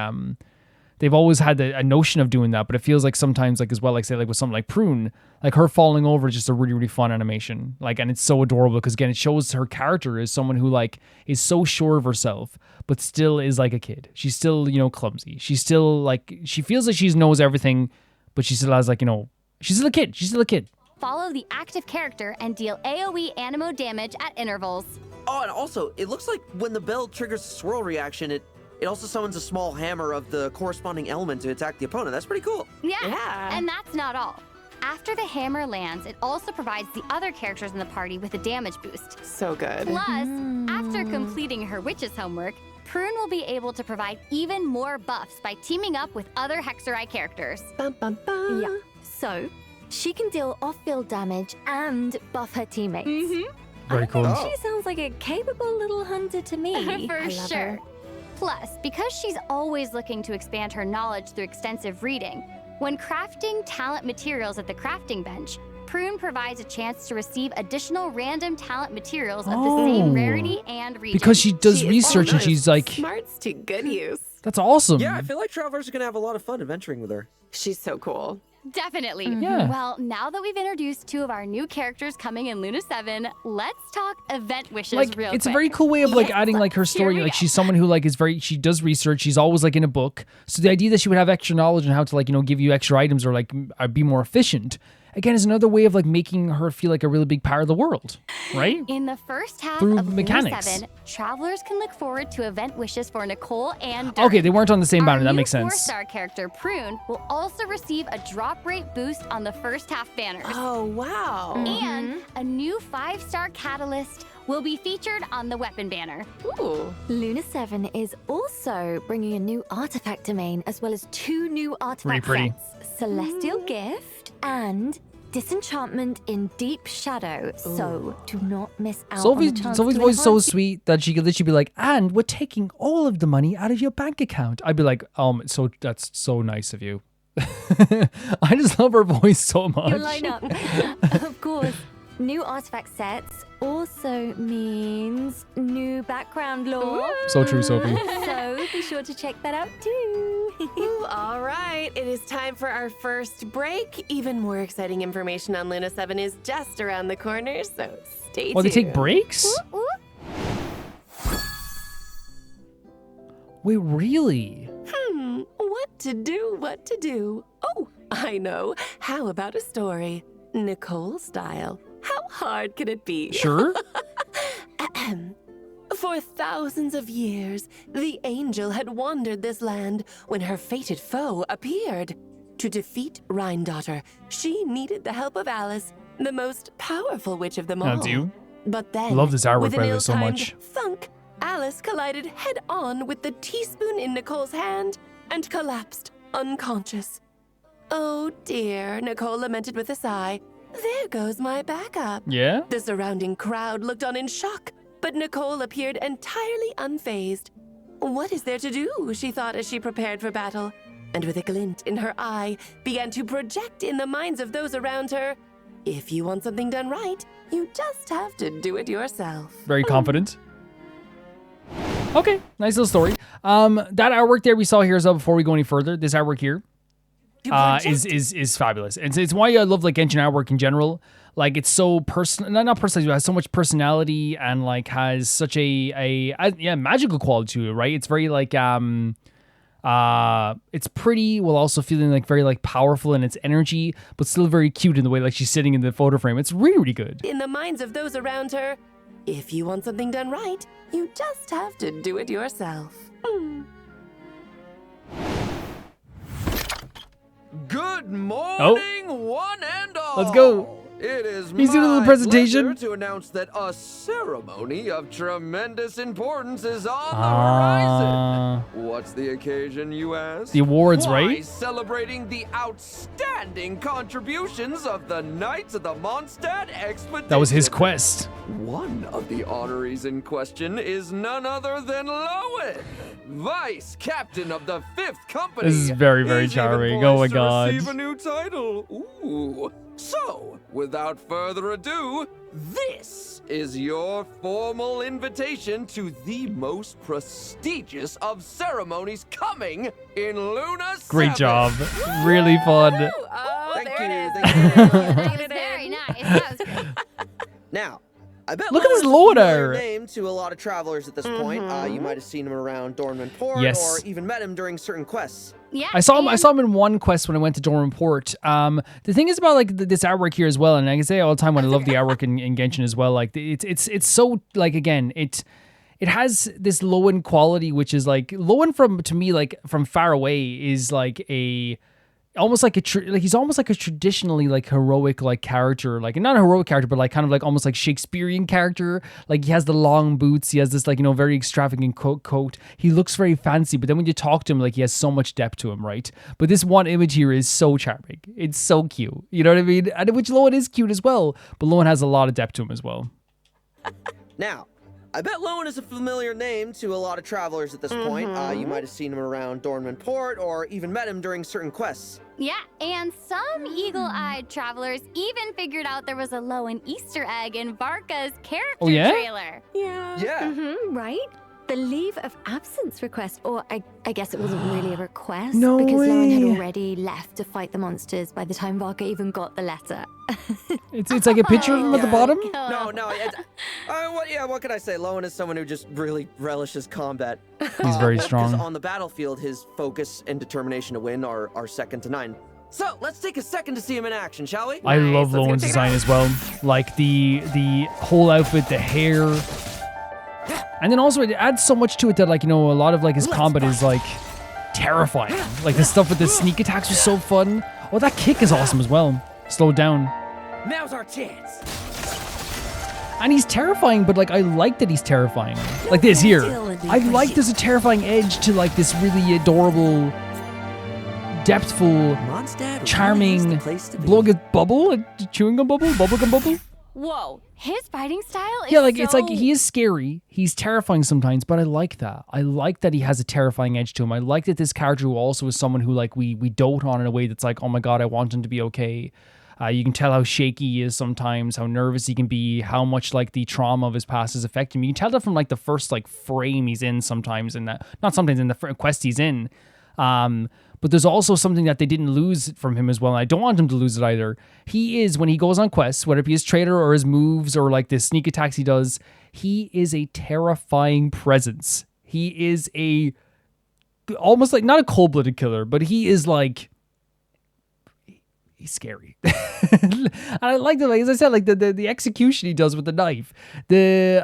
Speaker 1: they've always had a notion of doing that, but it feels like sometimes, like as well, like say, like with something like Prune, like her falling over is just a really, really fun animation. Like, and it's so adorable because again, it shows her character is someone who like is so sure of herself, but still is like a kid. She's still, you know, clumsy. She's still like, she feels like she knows everything, but she still has like, you know, she's still a kid. She's still a kid.
Speaker 7: follow the active character and deal AoE anemo damage at intervals.
Speaker 8: Oh, and also, it looks like when the bell triggers a swirl reaction, it also summons a small hammer of the corresponding element to attack the opponent. That's pretty cool.
Speaker 9: Yeah.
Speaker 7: And that's not all. After the hammer lands, it also provides the other characters in the party with a damage boost.
Speaker 9: So good.
Speaker 7: Plus, after completing her witch's homework, Prune will be able to provide even more buffs by teaming up with other Hexerai characters.
Speaker 9: Bum, bum, bum.
Speaker 4: Yeah. So, she can deal off-field damage and buff her teammates.
Speaker 1: Very cool.
Speaker 8: Oh.
Speaker 4: She sounds like a capable little hunter to me.
Speaker 7: For
Speaker 4: I love
Speaker 7: sure.
Speaker 4: her.
Speaker 7: Plus, because she's always looking to expand her knowledge through extensive reading, when crafting talent materials at the crafting bench, Prune provides a chance to receive additional random talent materials of the same
Speaker 1: Oh.
Speaker 7: rarity and region.
Speaker 1: Because she does
Speaker 9: She is
Speaker 1: research and
Speaker 9: nice.
Speaker 1: she's like,
Speaker 9: Smarts to good use.
Speaker 1: that's awesome.
Speaker 8: Yeah, I feel like travelers are gonna have a lot of fun adventuring with her.
Speaker 9: She's so cool.
Speaker 7: Definitely.
Speaker 1: Yeah.
Speaker 7: Well, now that we've introduced two of our new characters coming in Luna 7, let's talk event wishes
Speaker 1: Like
Speaker 7: real
Speaker 1: it's
Speaker 7: quick.
Speaker 1: a very cool way of like
Speaker 7: Yes,
Speaker 1: adding like her
Speaker 7: here
Speaker 1: story.
Speaker 7: we
Speaker 1: Like
Speaker 7: go.
Speaker 1: she's someone who like is very, she does research. She's always like in a book. So the idea that she would have extra knowledge on how to like, you know, give you extra items or like be more efficient, again, is another way of like making her feel like a really big part of the world, right?
Speaker 7: In the first half
Speaker 1: Through
Speaker 7: of
Speaker 1: mechanics.
Speaker 7: Luna 7, travelers can look forward to event wishes for Nicole and
Speaker 1: Okay,
Speaker 7: Dirk.
Speaker 1: they weren't on the same banner. That makes
Speaker 7: Our
Speaker 1: sense.
Speaker 7: new 4-star character, Prune, will also receive a drop rate boost on the first half banners.
Speaker 9: Oh, wow.
Speaker 7: And a new 5-star catalyst will be featured on the weapon banner.
Speaker 9: Ooh.
Speaker 4: Luna 7 is also bringing a new artifact domain as well as 2 new artifact
Speaker 1: pretty.
Speaker 4: sets. Celestial Gift and Disenchantment in Deep Shadow. So do not miss out on the chance
Speaker 1: Sophie's
Speaker 4: to
Speaker 1: voice is so
Speaker 4: enhance
Speaker 1: sweet that she could literally be like, and we're taking all of the money out of your bank account. I'd be like, so that's so nice of you. I just love her voice so much.
Speaker 4: your lineup. Of course, new artifact sets also means new background lore.
Speaker 1: So true, Sophie.
Speaker 4: So be sure to check that out too.
Speaker 9: Ooh, all right, it is time for our first break. Even more exciting information on Luna 7 is just around the corner, so stay tuned.
Speaker 1: Oh, they take breaks? Wait, really?
Speaker 9: What to do? Oh, I know. How about a story? Nicole style. How hard can it be?
Speaker 1: Sure.
Speaker 9: For thousands of years, the angel had wandered this land when her fated foe appeared. To defeat Rhine-daughter, she needed the help of Alice, the most powerful witch of them all.
Speaker 1: I do.
Speaker 9: But then,
Speaker 1: Love this artwork,
Speaker 9: with an
Speaker 1: by the way, so
Speaker 9: ill-timed
Speaker 1: much.
Speaker 9: thunk, Alice collided head-on with the teaspoon in Nicole's hand and collapsed unconscious. Oh dear, Nicole lamented with a sigh. There goes my backup.
Speaker 1: Yeah?
Speaker 9: The surrounding crowd looked on in shock, but Nicole appeared entirely unfazed. What is there to do, she thought as she prepared for battle, and with a glint in her eye, began to project in the minds of those around her, if you want something done right, you just have to do it yourself.
Speaker 1: Very confident. Okay, nice little story. That artwork there we saw here as well before we go any further. This artwork here is fabulous. It's why I love like Genshin artwork in general. Like it's so personal, not personal, it has so much personality and like has such a magical quality to it, right? It's very like it's pretty while also feeling like very like powerful in its energy, but still very cute in the way like she's sitting in the photo frame. It's really, really good.
Speaker 9: In the minds of those around her, if you want something done right, you just have to do it yourself.
Speaker 8: Good morning, one and all.
Speaker 1: Let's go.
Speaker 8: It is
Speaker 1: He's doing a little presentation.
Speaker 8: pleasure to announce that a ceremony of tremendous importance is on the horizon. What's the occasion, you ask?
Speaker 1: The awards,
Speaker 8: Why,
Speaker 1: right?
Speaker 8: celebrating the outstanding contributions of the Knights of the Mondstadt Expedition.
Speaker 1: That was his quest.
Speaker 8: One of the honorees in question is none other than Lowen, Vice Captain of the 5th Company.
Speaker 1: This is very, very
Speaker 8: He's even
Speaker 1: charming. Oh my
Speaker 8: poised to
Speaker 1: god.
Speaker 8: receive a new title. Ooh. So, without further ado, this is your formal invitation to the most prestigious of ceremonies coming in Luna 7.
Speaker 1: Great job. Really fun.
Speaker 9: Oh,
Speaker 8: Thank
Speaker 9: there
Speaker 8: you.
Speaker 9: it is.
Speaker 7: That was very nice. That was great.
Speaker 8: Now, I bet
Speaker 1: Look at this
Speaker 8: Lowen's a familiar
Speaker 1: loader.
Speaker 8: name to a lot of travelers at this point. You might have seen him around Dornman Port
Speaker 1: Yes.
Speaker 8: or even met him during certain quests.
Speaker 7: Yeah.
Speaker 1: I saw him. I
Speaker 7: and-
Speaker 1: saw him in one quest when I went to Dorman Port. The thing is about like this artwork here as well, and I can say all the time when I love the artwork in Genshin as well. Like it's so like again it has this Lowen quality, which is like Lowen to me like from far away is like almost like he's almost like a traditionally like heroic like character, like not a heroic character, but like kind of like almost like Shakespearean character. Like he has the long boots, he has this like very extravagant coat. He looks very fancy, but then when you talk to him, like he has so much depth to him, right? But this one image here is so charming. It's so cute. You know what I mean? And which Lowen is cute as well, but Lowen has a lot of depth to him as well.
Speaker 8: Now, I bet Lowen is a familiar name to a lot of travelers at this point. You might have seen him around Dornman Port or even met him during certain quests.
Speaker 7: Yeah, and some eagle-eyed travelers even figured out there was a Lowen Easter egg in Varka's character
Speaker 1: yeah?
Speaker 7: trailer.
Speaker 8: Yeah.
Speaker 4: Right? The leave of absence request, or I guess it wasn't really a request
Speaker 1: No
Speaker 4: because Lauren had
Speaker 1: way.
Speaker 4: already left to fight the monsters by the time Varka even got the letter.
Speaker 1: It's like a picture of him at the bottom.
Speaker 8: No. What can I say? Lowen is someone who just really relishes combat.
Speaker 1: He's very
Speaker 8: Because
Speaker 1: strong.
Speaker 8: on the battlefield, his focus and determination to win are second to none. So, let's take a second to see him in action, shall we?
Speaker 1: I love
Speaker 9: Let's go
Speaker 1: Lowen's
Speaker 9: check it
Speaker 1: design
Speaker 9: out.
Speaker 1: as well. Like the whole outfit, the hair. And then also it adds so much to it that like, a lot of like his combat is like terrifying. Like the stuff with the sneak attacks was so fun. Oh, that kick is awesome as well. Slow down.
Speaker 8: Now's our chance.
Speaker 1: And he's terrifying, but like I like that he's terrifying. Like this here. I like there's a terrifying edge to like this really adorable, depthful, charming chewing gum bubble, bubblegum bubble.
Speaker 7: Whoa, his fighting style is
Speaker 1: Yeah, like
Speaker 7: so...
Speaker 1: it's like he is scary. He's terrifying sometimes, but I like that. I like that he has a terrifying edge to him. I like that this character who also is someone who like we dote on in a way that's like, oh my god, I want him to be okay. You can tell how shaky he is sometimes, how nervous he can be, how much like the trauma of his past is affecting him. You can tell that from like the first like frame he's in sometimes, in that, not sometimes, in the quest he's in. But there's also something that they didn't lose from him as well, and I don't want him to lose it either. He is, when he goes on quests, whether it be his trailer or his moves or like the sneak attacks he does, he is a terrifying presence. He is a, almost like, not a cold-blooded killer, but he is like, he's scary. And I like the, like, as I said, like the execution he does with the knife, the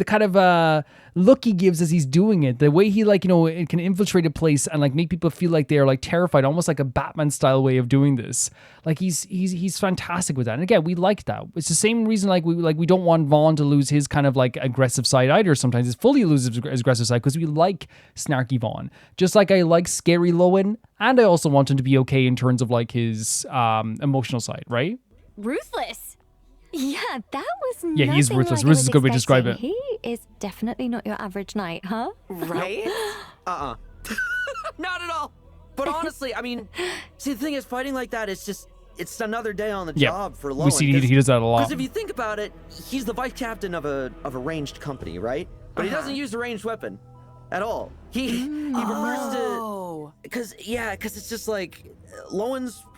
Speaker 1: kind of look he gives as he's doing it, the way he, like, you know, it can infiltrate a place and like make people feel like they're like terrified, almost like a Batman style way of doing this. Like he's fantastic with that. And again, we like that. It's the same reason we don't want Vaughn to lose his kind of like aggressive side either. Sometimes it's fully loses his aggressive side because we like snarky Vaughn. Just like I like scary Lowen, and I also want him to be okay in terms of like his emotional side, right?
Speaker 4: Ruthless. Yeah, that was
Speaker 1: Yeah, he's
Speaker 4: nothing
Speaker 1: ruthless.
Speaker 4: like I
Speaker 1: Ruthless
Speaker 4: was
Speaker 1: is a good way to describe
Speaker 4: expecting.
Speaker 1: it.
Speaker 4: He is definitely not your average knight, huh?
Speaker 10: Right? Not at all. But honestly, I mean, see, the thing is, fighting like that is just, it's another day on the job for Lowen.
Speaker 1: We see he does that a lot.
Speaker 10: Because if you think about it, he's the vice captain of a ranged company, right? But he doesn't use a ranged weapon at all. He prefers to, because it's just like,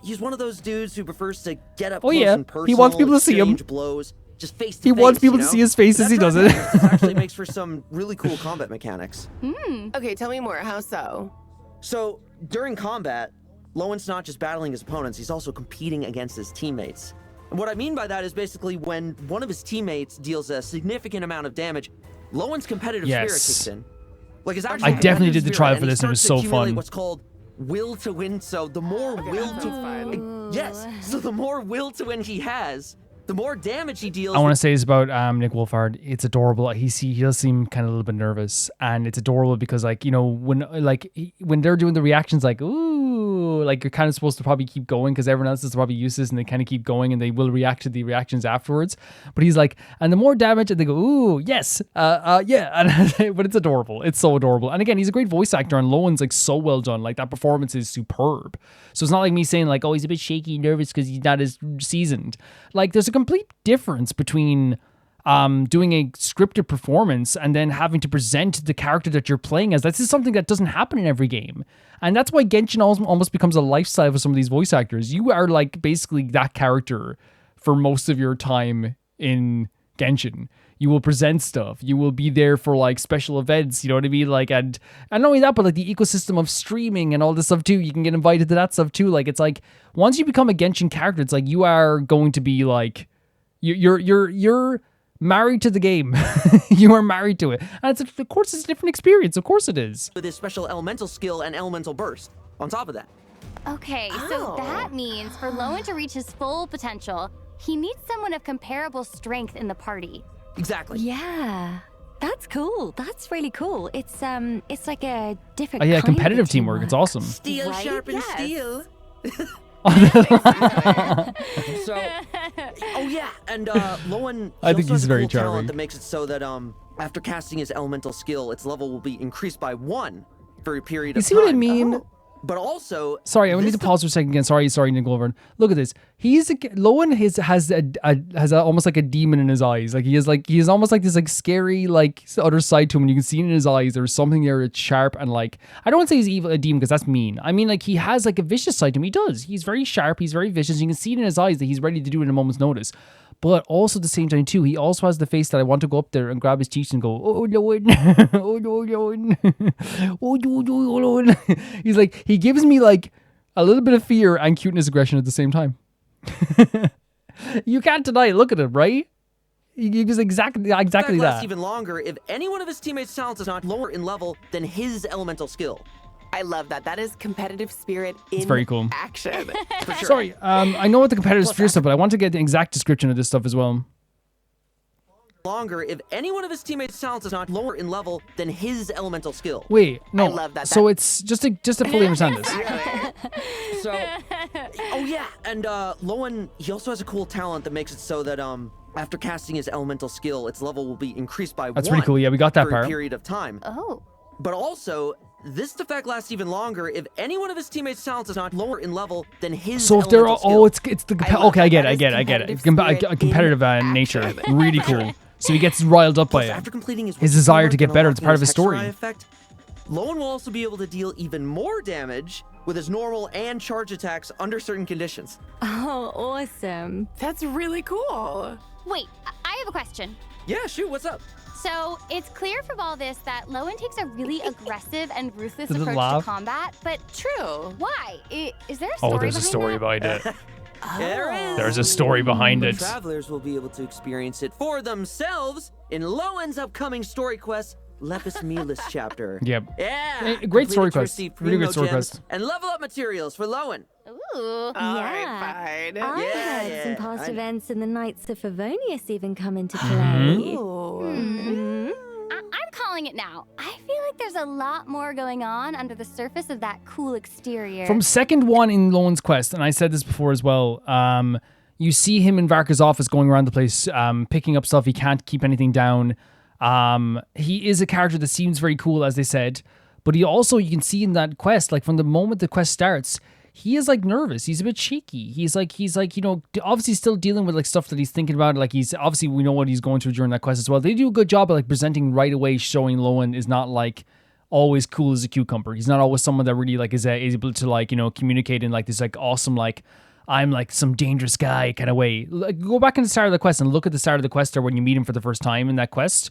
Speaker 10: he's one of those dudes who prefers to get up close and personal.
Speaker 1: He wants people to see him.
Speaker 10: Exchange blows, just face to face.
Speaker 1: He wants people to see his face as he does it.
Speaker 10: Actually makes for some really cool combat mechanics.
Speaker 9: Okay, tell me more. How so?
Speaker 10: So, during combat, Lowen's not just battling his opponents, he's also competing against his teammates. And what I mean by that is basically when one of his teammates deals a significant amount of damage, Lowen's competitive spirit kicks in. Like his actual
Speaker 1: I definitely did the
Speaker 10: competitive
Speaker 1: trial
Speaker 10: spirit,
Speaker 1: for this and it was so fun.
Speaker 10: What's called will to win. So the more so the more will to win he has, the more damage he deals.
Speaker 1: I want to say this about Nick Wolfhard. It's adorable. He does seem kind of a little bit nervous, and it's adorable because, like, you know, when they're doing the reactions, like, ooh, like you're kind of supposed to probably keep going because everyone else is probably useless, and they kind of keep going, and they will react to the reactions afterwards. But he's like, and the more damage, and they go, ooh, yes, yeah, but it's adorable. It's so adorable. And again, he's a great voice actor, and Lowen's like so well done. Like that performance is superb. So it's not like me saying like, oh, he's a bit shaky, nervous because he's not as seasoned. Like there's a complete difference between doing a scripted performance and then having to present the character that you're playing as. This is something that doesn't happen in every game. And that's why Genshin almost becomes a lifestyle for some of these voice actors. You are like basically that character for most of your time in Genshin. You will present stuff. You will be there for like special events, you know what I mean? Like, and not only that, but like the ecosystem of streaming and all this stuff too. You can get invited to that stuff too. Like, it's like once you become a Genshin character, it's like you are going to be like, you're married to the game. You are married to it. And of course it's a different experience. Of course it is.
Speaker 10: With his special elemental skill and elemental burst on top of that.
Speaker 7: Okay, so that means for Lowen to reach his full potential, he needs someone of comparable strength in the party.
Speaker 10: Exactly.
Speaker 4: Yeah. That's cool. That's really cool. It's like a different
Speaker 1: yeah,
Speaker 4: kind
Speaker 1: competitive
Speaker 4: of
Speaker 1: teamwork. It's awesome.
Speaker 10: Steel
Speaker 4: right?
Speaker 10: sharpens steel. So, and Lowen,
Speaker 1: I think he's
Speaker 10: has a
Speaker 1: very
Speaker 10: cool
Speaker 1: charming.
Speaker 10: talent that makes it so that after casting his elemental skill, its level will be increased by 1 for a period of time.
Speaker 1: You see what I mean?
Speaker 10: But also,
Speaker 1: sorry, I need to pause for a second again. Sorry, Nick Wolfhard. Look at this. Lowen has almost like a demon in his eyes. Like he is almost like this like scary like other side to him. And you can see it in his eyes. There's something there that's sharp and like I don't want to say he's evil, a demon because that's mean. I mean like he has like a vicious side to him. He does. He's very sharp. He's very vicious. You can see it in his eyes that he's ready to do it in a moment's notice. But also at the same time too, he also has the face that I want to go up there and grab his cheeks and go, oh Lowen, oh Lowen, oh Lowen. He's like, he gives me like a little bit of fear and cuteness aggression at the same time. You can't deny it. Look at him, right? He gives exactly that.
Speaker 10: Lasts even longer if any one of his teammates' talents is not lower in level than his elemental skill.
Speaker 9: I love that. That is competitive spirit in
Speaker 1: very cool.
Speaker 9: action.
Speaker 10: For sure.
Speaker 1: Sorry, I know what the competitive spirit stuff, but I want to get the exact description of this stuff as well.
Speaker 10: Longer if any one of his teammates' talents is not lower in level than his elemental skill.
Speaker 1: Wait, no.
Speaker 9: I love that.
Speaker 1: So it's just to fully understand this.
Speaker 10: So, and Lowen, he also has a cool talent that makes it so that after casting his elemental skill, its level will be increased by 1.
Speaker 1: That's pretty cool. Yeah, we got that
Speaker 10: for
Speaker 1: part.
Speaker 10: a period of time.
Speaker 7: Oh.
Speaker 10: But also, this effect lasts even longer if any one of his teammates' talents is not lower in level than his.
Speaker 1: So if they're all,
Speaker 10: elemental skill.
Speaker 1: it's the okay, I get it. It's a competitive nature, really cool. So he gets riled up by it.
Speaker 10: After completing
Speaker 1: His desire to get better, it's part of his story.
Speaker 10: Effect, Lowen will also be able to deal even more damage with his normal and charge attacks under certain conditions.
Speaker 4: Oh, awesome.
Speaker 9: That's really cool.
Speaker 7: Wait, I have a question.
Speaker 10: Yeah, shoot, what's up?
Speaker 7: So, it's clear from all this that Lowen takes a really aggressive and ruthless
Speaker 1: Does it
Speaker 7: approach
Speaker 1: laugh?
Speaker 7: to combat, but
Speaker 9: True.
Speaker 7: why? Is there a story
Speaker 1: There's a story
Speaker 7: behind
Speaker 1: behind it.
Speaker 10: There is.
Speaker 1: There's a story behind
Speaker 10: But
Speaker 1: it.
Speaker 10: travelers will be able to experience it for themselves in Lowen's upcoming story quest, Lepus Melis chapter.
Speaker 1: Yep.
Speaker 10: Yeah.
Speaker 1: Hey, great story
Speaker 10: Complete it to
Speaker 1: quest.
Speaker 10: receive
Speaker 1: Really good
Speaker 10: primo
Speaker 1: story
Speaker 10: gems
Speaker 1: quest.
Speaker 10: And level up materials for Lowen.
Speaker 7: that? Ooh.
Speaker 4: Yeah.
Speaker 9: Fine.
Speaker 4: I
Speaker 10: Yeah,
Speaker 4: heard some
Speaker 10: yeah,
Speaker 4: past
Speaker 10: I-
Speaker 4: events in the Knights of Favonius even come into
Speaker 1: Mm-hmm.
Speaker 4: play.
Speaker 9: Ooh.
Speaker 7: I'm calling it now. I feel like there's a lot more going on under the surface of that cool exterior.
Speaker 1: From second one in Lowen's quest, and I said this before as well, you see him in Varka's office going around the place, picking up stuff. He can't keep anything down. He is a character that seems very cool, as they said, but he also, you can see in that quest, like from the moment the quest starts, he is like nervous. He's a bit shaky. He's like, you know, obviously still dealing with like stuff that he's thinking about. Like he's obviously, we know what he's going through during that quest as well. They do a good job of like presenting right away, showing Lowen is not like always cool as a cucumber. He's not always someone that really like is able to like, you know, communicate in like this like awesome, like I'm like some dangerous guy kind of way. Like, go back in the start of the quest and look at the start of the quest, or when you meet him for the first time in that quest,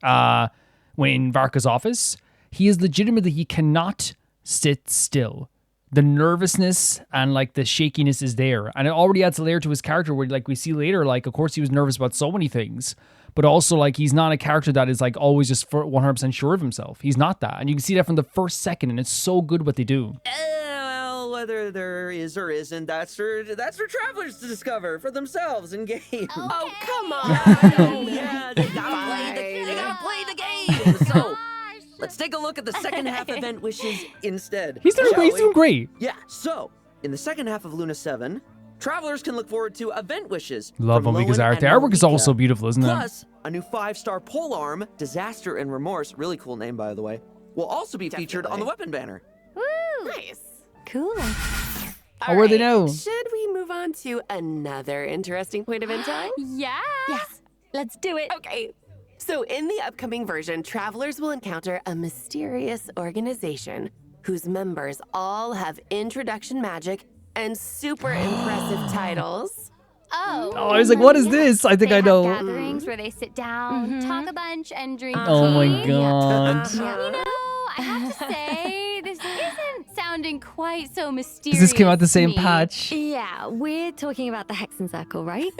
Speaker 1: when in Varka's office, he is legitimately, he cannot sit still. The nervousness and like the shakiness is there, and it already adds a layer to his character where like we see later, like of course he was nervous about so many things, but also like he's not a character that is like always just 100% sure of himself. He's not that, and you can see that from the first second, and it's so good what they do.
Speaker 10: Well, whether there is or isn't, that's for travelers to discover for themselves in game.
Speaker 9: Oh, come on.
Speaker 10: Yeah, they gotta play the game. So let's take a look at the second half event wishes instead.
Speaker 1: He's doing
Speaker 10: shall
Speaker 1: great. He's
Speaker 10: we?
Speaker 1: doing great.
Speaker 10: Yeah, so in the second half of Luna 7, travelers can look forward to event wishes.
Speaker 1: Love
Speaker 10: from
Speaker 1: Omika's
Speaker 10: Lowen
Speaker 1: art.
Speaker 10: and
Speaker 1: The artwork is
Speaker 10: Omika.
Speaker 1: also beautiful, isn't it?
Speaker 10: Plus, a new 5-star polearm, Disaster and Remorse, really cool name by the way, will also be featured on the weapon banner.
Speaker 7: Woo!
Speaker 9: Nice.
Speaker 4: Cool.
Speaker 1: How were they know?
Speaker 9: Should we move on to another interesting point of intel?
Speaker 7: Yeah.
Speaker 4: Yes, let's do it.
Speaker 9: Okay. So in the upcoming version, travelers will encounter a mysterious organization whose members all have introduction magic and super impressive titles.
Speaker 7: Oh.
Speaker 1: Oh, I was like, what is this? I think
Speaker 7: They
Speaker 1: I
Speaker 7: have
Speaker 1: know.
Speaker 7: gatherings where they sit down, talk a bunch, and drink
Speaker 1: Oh my
Speaker 7: tea.
Speaker 1: god.
Speaker 7: You know, I have to say, this isn't sounding quite so mysterious.
Speaker 1: Because this came out the
Speaker 7: to
Speaker 1: same
Speaker 7: me.
Speaker 1: patch.
Speaker 4: Yeah, we're talking about the Hexen Circle, right?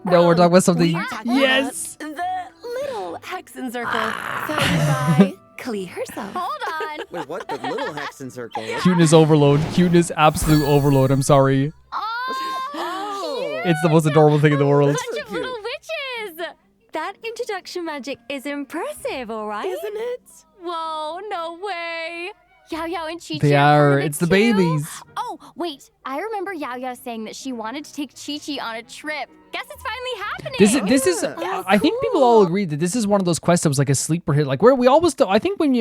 Speaker 1: No, we're talking about something.
Speaker 9: We're talking
Speaker 1: Yes.
Speaker 9: about the little Hexen Circle founded by Klee herself.
Speaker 7: Hold on.
Speaker 10: Wait, what? The little Hexen Circle?
Speaker 1: Cuteness overload. Cuteness absolute overload. I'm sorry.
Speaker 7: Oh,
Speaker 1: It's the most adorable thing in the world.
Speaker 7: bunch of little witches.
Speaker 4: That introduction magic is impressive, all right?
Speaker 9: Isn't it?
Speaker 7: Whoa, no way. Yao Yao and Chi Chi
Speaker 1: They
Speaker 7: are part
Speaker 1: are.
Speaker 7: of it
Speaker 1: It's the
Speaker 7: too?
Speaker 1: babies.
Speaker 7: Oh, wait. I remember Yao Yao saying that she wanted to take Chi Chi on a trip. Guess it's finally happening.
Speaker 1: This is. I think people all agree that this is one of those quests that was like a sleeper hit. Like where we always. I think when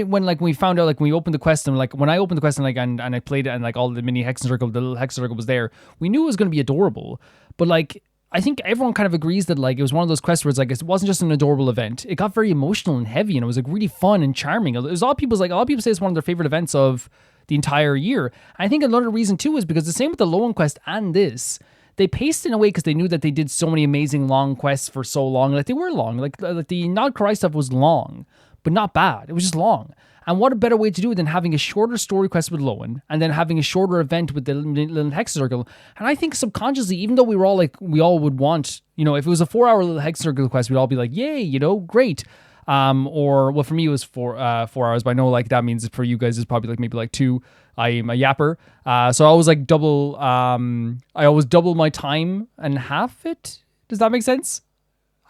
Speaker 1: we found out, like when we opened the quest and like when I opened the quest and like and I played it and like all the mini Hexen Circle, the little Hexen Circle was there. We knew it was going to be adorable, but like. I think everyone kind of agrees that like it was one of those quests where it's like it wasn't just an adorable event. It got very emotional and heavy, and it was like really fun and charming. It was a lot of people say it's one of their favorite events of the entire year. I think another reason too is because the same with the Lowen quest and this, they paced in a way because they knew that they did so many amazing long quests for so long. Like they were long. Like the Nod Karai stuff was long, but not bad. It was just long. And what a better way to do it than having a shorter story quest with Lowen and then having a shorter event with the little Hexen Circle. And I think subconsciously, even though we all would want, you know, if it was a 4-hour little Hexen Circle quest, we'd all be like, yay, you know, great. Or well, for me it was 4 hours, but I know like that means for you guys it's probably like maybe like 2. I am a yapper, so I always like double. I always double my time and half it. Does that make sense?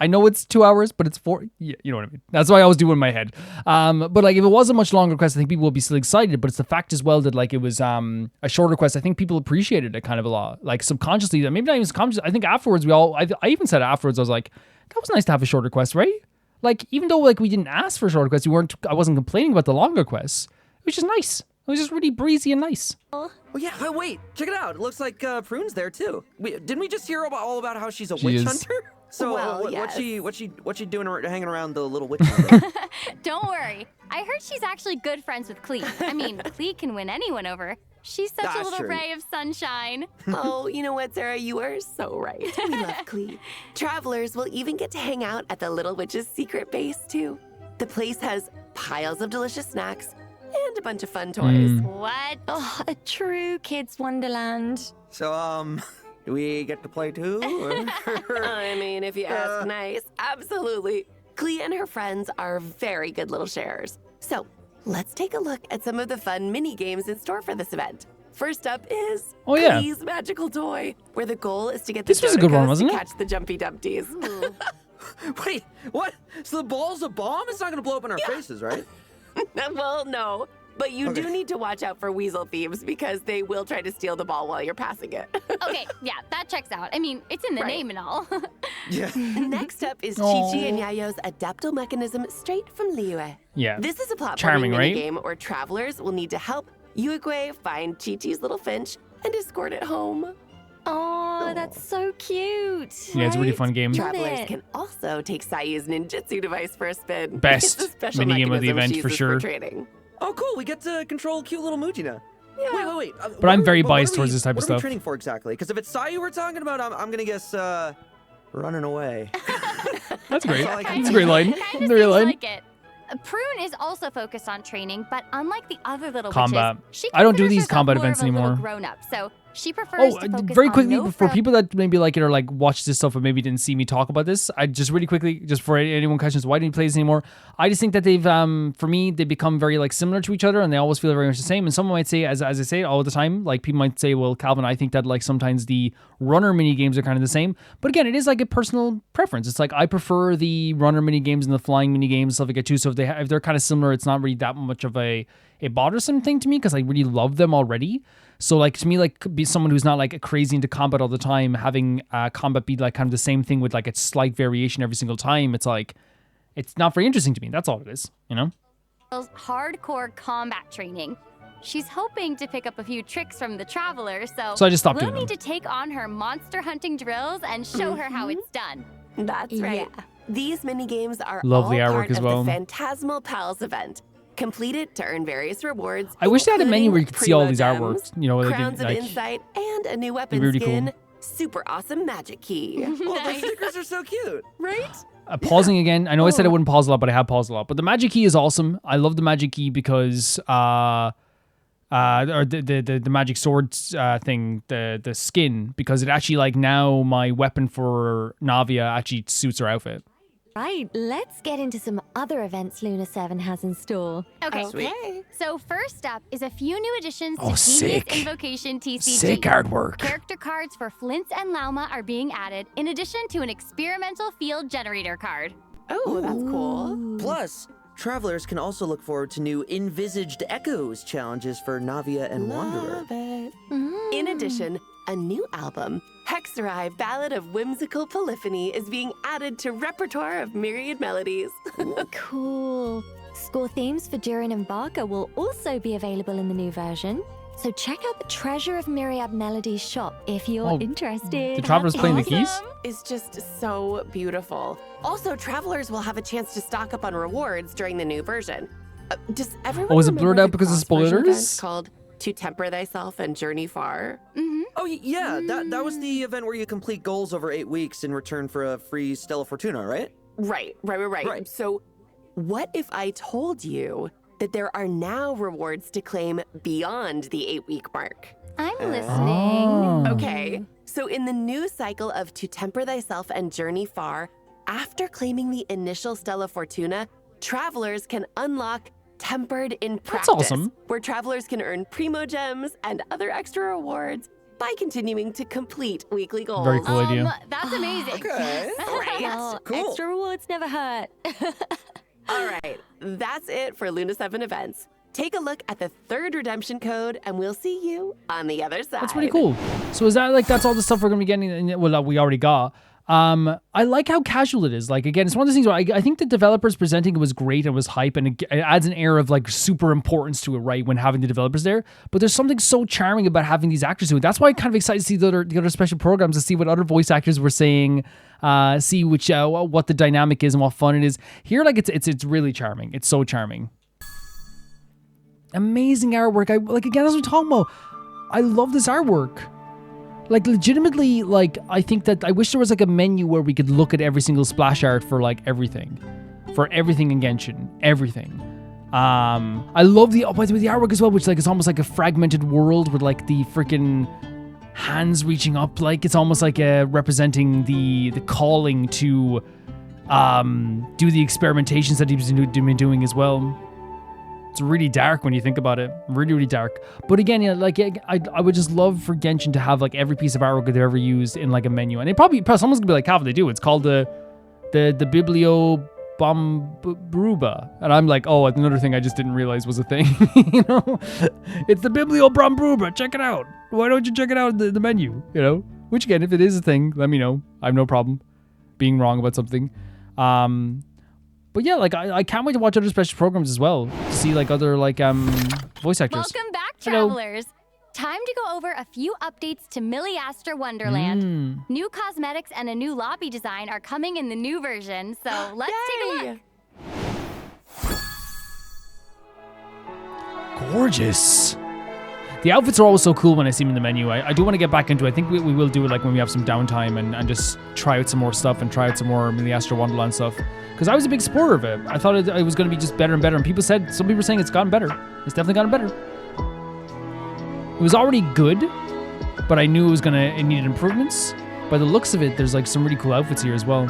Speaker 1: I know it's 2 hours, but it's 4. Yeah, you know what I mean. That's what I always do in my head. But like if it was a much longer quest, I think people would be still excited. But it's the fact as well that like it was a shorter quest. I think people appreciated it kind of a lot. Like subconsciously, maybe not even subconsciously. I think afterwards I even said it afterwards. I was like, that was nice to have a shorter quest, right? Like even though like we didn't ask for a shorter quest, I wasn't complaining about the longer quests. which is nice. It was just really breezy and nice.
Speaker 10: Oh yeah, wait, check it out. It looks like Prune's there too. Didn't we just hear all about how she's a witch
Speaker 1: is.
Speaker 10: hunter? So
Speaker 9: Well,
Speaker 10: what's
Speaker 9: yes.
Speaker 10: she doing hanging around the little witch?
Speaker 7: Don't worry. I heard she's actually good friends with Clee. I mean, Clee can win anyone over. She's such a
Speaker 10: That's
Speaker 7: little
Speaker 10: true.
Speaker 7: ray of sunshine.
Speaker 9: Oh, you know what, Sarah? You are so right. We love Clee. Travelers will even get to hang out at the Little Witch's secret base, too. The place has piles of delicious snacks and a bunch of fun toys.
Speaker 7: What?
Speaker 4: Oh, a true kid's wonderland.
Speaker 10: So, do we get to play too? or-
Speaker 9: I mean, if you ask nice, absolutely. Clea and her friends are very good little sharers. So, let's take a look at some of the fun mini games in store for this event. First up is Clee's magical toy, where the goal is to get the
Speaker 1: This was a good one,
Speaker 9: Dodecos
Speaker 1: wasn't
Speaker 9: to
Speaker 1: it?
Speaker 9: catch the Jumpy Dumpties.
Speaker 10: Wait, what? So the ball's a bomb? It's not gonna blow up in our faces, right?
Speaker 9: Well, no. But you do need to watch out for weasel thieves because they will try to steal the ball while you're passing it.
Speaker 7: Okay, yeah, that checks out. I mean, it's in the name and all.
Speaker 10: Yeah.
Speaker 9: Next up is Chi-Chi and Yayo's adaptal mechanism straight from Liyue.
Speaker 1: Yeah.
Speaker 9: This is a platforming
Speaker 1: Charming, right?
Speaker 9: minigame where travelers will need to help Yuigui find Chi-Chi's little finch and escort it home.
Speaker 4: Oh, that's so cute.
Speaker 1: Yeah, it's a really
Speaker 9: Right?
Speaker 1: fun game.
Speaker 9: Travelers
Speaker 4: it.
Speaker 9: can also take Sayu's ninjutsu device for a spin.
Speaker 1: Best
Speaker 9: It's a special
Speaker 1: minigame of the
Speaker 9: mechanism
Speaker 1: event
Speaker 9: she
Speaker 1: for
Speaker 9: uses
Speaker 1: sure.
Speaker 9: training.
Speaker 10: Oh, cool. We get to control cute little Muji now.
Speaker 9: Yeah.
Speaker 10: Wait.
Speaker 1: But I'm very
Speaker 10: what are
Speaker 1: biased
Speaker 10: we-
Speaker 1: towards this type of
Speaker 10: What are we
Speaker 1: stuff.
Speaker 10: training for exactly? Because if it's Sayu we're talking about, I'm gonna guess running away.
Speaker 1: That's great.
Speaker 10: all I can
Speaker 1: That's a great line.
Speaker 7: Kind of
Speaker 1: Very
Speaker 7: seems
Speaker 1: line.
Speaker 7: like it. Prune is also focused on training, but unlike the other little
Speaker 1: Combat.
Speaker 7: witches, she
Speaker 1: I don't do
Speaker 7: considers
Speaker 1: these
Speaker 7: herself
Speaker 1: combat
Speaker 7: more
Speaker 1: events
Speaker 7: of a little
Speaker 1: anymore.
Speaker 7: grown up, so she prefers
Speaker 1: Oh,
Speaker 7: to focus
Speaker 1: very
Speaker 7: on
Speaker 1: quickly,
Speaker 7: no
Speaker 1: for
Speaker 7: frill-
Speaker 1: people that maybe like it or like watch this stuff but maybe didn't see me talk about this, I just really quickly, just for anyone questions, why didn't you play this anymore? I just think that they've, for me, they become very like similar to each other and they always feel very much the same. And someone might say, as I say it all the time, like people might say, well, Calvin, I think that like sometimes the runner mini games are kind of the same. But again, it is like a personal preference. It's like I prefer the runner mini games and the flying mini games stuff like that too. So if they're kind of similar, it's not really that much of a bothersome thing to me because I really love them already. So like to me, like be someone who's not like crazy into combat all the time, having combat be like kind of the same thing with like a slight variation every single time. It's like it's not very interesting to me. That's all it is, you know.
Speaker 7: Hardcore combat training. She's hoping to pick up a few tricks from the traveler, so
Speaker 1: I just stopped
Speaker 7: we'll
Speaker 1: doing
Speaker 7: need
Speaker 1: them.
Speaker 7: to take on her monster hunting drills and show her how it's done.
Speaker 9: That's right.
Speaker 4: Yeah.
Speaker 9: These mini games are
Speaker 1: Lovely
Speaker 9: all
Speaker 1: artwork
Speaker 9: part
Speaker 1: as
Speaker 9: of
Speaker 1: well.
Speaker 9: the Phantasmal Pals event. Complete it to earn various rewards.
Speaker 1: I wish they had a menu where you could see all these
Speaker 9: including
Speaker 1: artworks. You know, like,
Speaker 9: crowns of
Speaker 1: like
Speaker 9: insight, and a new weapon
Speaker 1: really
Speaker 9: skin.
Speaker 1: cool.
Speaker 9: Super awesome magic key.
Speaker 10: Oh, the stickers are so cute.
Speaker 9: Right?
Speaker 1: pausing again. I know I said I wouldn't pause a lot, but I have paused a lot. But the magic key is awesome. I love the magic key because or the magic sword thing, the skin, because it actually like now my weapon for Navia actually suits her outfit.
Speaker 4: Right, let's get into some other events Luna 7 has in store.
Speaker 7: Okay. So first up is a few new additions to
Speaker 1: Oh,
Speaker 7: Genius
Speaker 1: sick.
Speaker 7: Invocation TCG.
Speaker 1: Sick artwork.
Speaker 7: Character cards for Flint and Lauma are being added, in addition to an experimental field generator card.
Speaker 9: Oh, that's cool.
Speaker 10: Plus, travelers can also look forward to new envisaged echoes challenges for Navia and Wanderer.
Speaker 9: Love it. In addition, a new album, Hexerai Ballad of Whimsical Polyphony, is being added to repertoire of myriad melodies.
Speaker 4: Cool. Score themes for Durin and Barker will also be available in the new version. So check out the Treasure of Myriad Melodies shop if you're
Speaker 1: Oh,
Speaker 4: interested.
Speaker 1: the traveler's playing the keys?
Speaker 9: Is just so beautiful. Also, travelers will have a chance to stock up on rewards during the new version. Does everyone
Speaker 1: Oh, is it
Speaker 9: remember
Speaker 1: blurred out
Speaker 9: the
Speaker 1: because of
Speaker 9: cross-version event
Speaker 1: spoilers?
Speaker 9: called To Temper Thyself and Journey Far?
Speaker 10: Oh, yeah, that was the event where you complete goals over 8 weeks in return for a free Stella Fortuna, right?
Speaker 9: Right.
Speaker 10: Right.
Speaker 9: So, what if I told you that there are now rewards to claim beyond the 8-week mark?
Speaker 7: I'm listening.
Speaker 1: Oh.
Speaker 9: Okay, so in the new cycle of To Temper Thyself and Journey Far, after claiming the initial Stella Fortuna, travelers can unlock Tempered in Practice,
Speaker 1: awesome.
Speaker 9: where travelers can earn Primo Gems and other extra rewards by continuing to complete weekly goals.
Speaker 1: Very cool idea.
Speaker 7: That's amazing.
Speaker 10: Okay.
Speaker 9: Right?
Speaker 4: Well,
Speaker 10: Cool.
Speaker 4: extra rewards never hurt.
Speaker 9: All right, that's it for Luna 7 events. Take a look at the third redemption code, and we'll see you on the other side.
Speaker 1: That's pretty cool. So is that like that's all the stuff we're gonna be getting? Well, we already got. I like how casual it is. Like, again, it's one of those things where I think the developers presenting it was great and was hype, and it adds an air of like super importance to it, right, when having the developers there. But there's something so charming about having these actors do it. That's why I'm kind of excited to see the other special programs, to see what other voice actors were saying, see which what the dynamic is and what fun it is. Here, like, it's really charming. It's so charming. Amazing artwork. Again, as we're talking about, I love this artwork. Like, legitimately, like, I think that I wish there was like a menu where we could look at every single splash art for like everything. For everything in Genshin. Everything. I love the artwork as well, which like is almost like a fragmented world with like the freaking hands reaching up. Like, it's almost like representing the calling to do the experimentations that he's been doing as well. It's really dark when you think about it. Really, really dark. But again, you know, like, I would just love for Genshin to have like every piece of artwork they've ever used in like a menu. And someone's gonna be like, how do they do? It's called the Biblio Bombruba. And I'm like, oh, another thing I just didn't realize was a thing. You know? It's the Biblio Bombruba. Check it out. Why don't you check it out in the menu? You know? Which again, if it is a thing, let me know. I have no problem being wrong about something. But yeah, like, I can't wait to watch other special programs as well. To see like other like voice actors.
Speaker 7: Welcome back, travelers. Time to go over a few updates to Milliastra Wonderland. New cosmetics and a new lobby design are coming in the new version, so let's take a look.
Speaker 1: Gorgeous. The outfits are always so cool when I see them in the menu. I do want to get back into it. I think we will do it like when we have some downtime and just try out some more stuff and try out some more Milliastra Wonderland stuff. Because I was a big supporter of it. I thought it was going to be just better and better. And some people were saying it's gotten better. It's definitely gotten better. It was already good, but I knew it needed improvements. By the looks of it, there's like some really cool outfits here as well.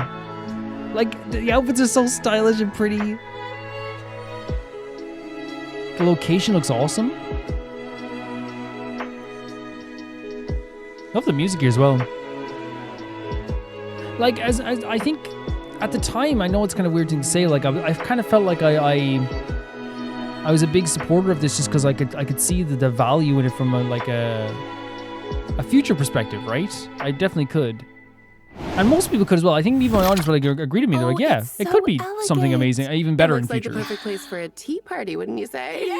Speaker 1: Like, the outfits are so stylish and pretty. The location looks awesome. Love the music here as well. Like, as I think at the time, I know it's kind of a weird thing to say. Like, I kind of felt like I was a big supporter of this just because I could see the value in it from a future perspective, right? I definitely could. And most people could as well. I think people in my audience would like agree to me. They're like, yeah, it could be something amazing, even better in the future.
Speaker 9: It looks like a perfect place for a tea party, wouldn't you say?
Speaker 4: Yeah.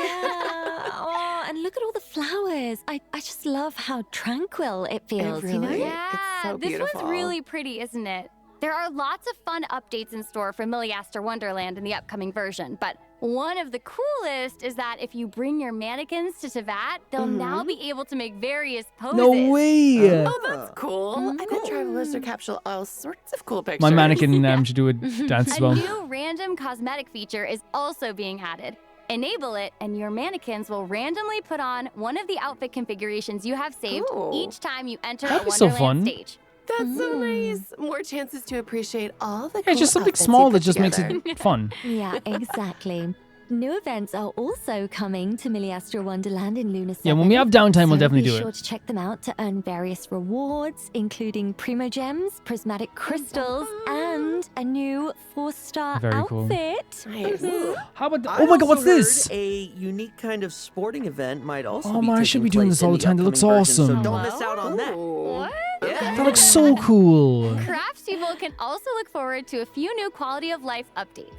Speaker 4: Oh, and look at all the flowers. I just love how tranquil it feels,
Speaker 9: It
Speaker 4: you know?
Speaker 9: really
Speaker 7: Yeah,
Speaker 9: It's so
Speaker 7: this
Speaker 9: beautiful.
Speaker 7: one's really pretty, isn't it? There are lots of fun updates in store for Milliastra Wonderland in the upcoming version, but one of the coolest is that if you bring your mannequins to Tevat, they'll now be able to make various poses.
Speaker 1: No way!
Speaker 9: Oh, that's cool. I bet travelers are capture all sorts of cool pictures.
Speaker 1: My mannequin should do a dance as well.
Speaker 7: A new random cosmetic feature is also being added. Enable it, and your mannequins will randomly put on one of the outfit configurations you have saved each time you enter
Speaker 1: That'd
Speaker 7: a
Speaker 1: be so
Speaker 7: Wonderland
Speaker 1: fun.
Speaker 7: stage.
Speaker 9: That's so nice. More chances to appreciate all the
Speaker 1: Yeah,
Speaker 9: cool
Speaker 1: just something
Speaker 9: outfits you
Speaker 1: small
Speaker 9: put
Speaker 1: that just makes
Speaker 9: together.
Speaker 1: it fun.
Speaker 4: Yeah, exactly. New events are also coming to Milliastra Wonderland in Luna 7.
Speaker 1: Yeah, when we have downtime, we'll definitely do
Speaker 4: Be
Speaker 1: it.
Speaker 4: sure to check them out to earn various rewards, including Primo Gems, Prismatic Crystals, and a new 4-star
Speaker 1: Very cool.
Speaker 4: outfit.
Speaker 9: Nice.
Speaker 1: How about
Speaker 10: I
Speaker 1: oh my god,
Speaker 10: also
Speaker 1: what's this?
Speaker 10: heard A unique kind of sporting event might also
Speaker 1: Oh
Speaker 10: be
Speaker 1: man, I
Speaker 10: taking
Speaker 1: should be doing
Speaker 10: place
Speaker 1: this all
Speaker 10: in
Speaker 1: the time. That looks
Speaker 10: upcoming version,
Speaker 1: awesome.
Speaker 10: So don't miss out on that.
Speaker 7: What?
Speaker 1: That looks so cool.
Speaker 7: Craftspeople can also look forward to a few new quality of life updates.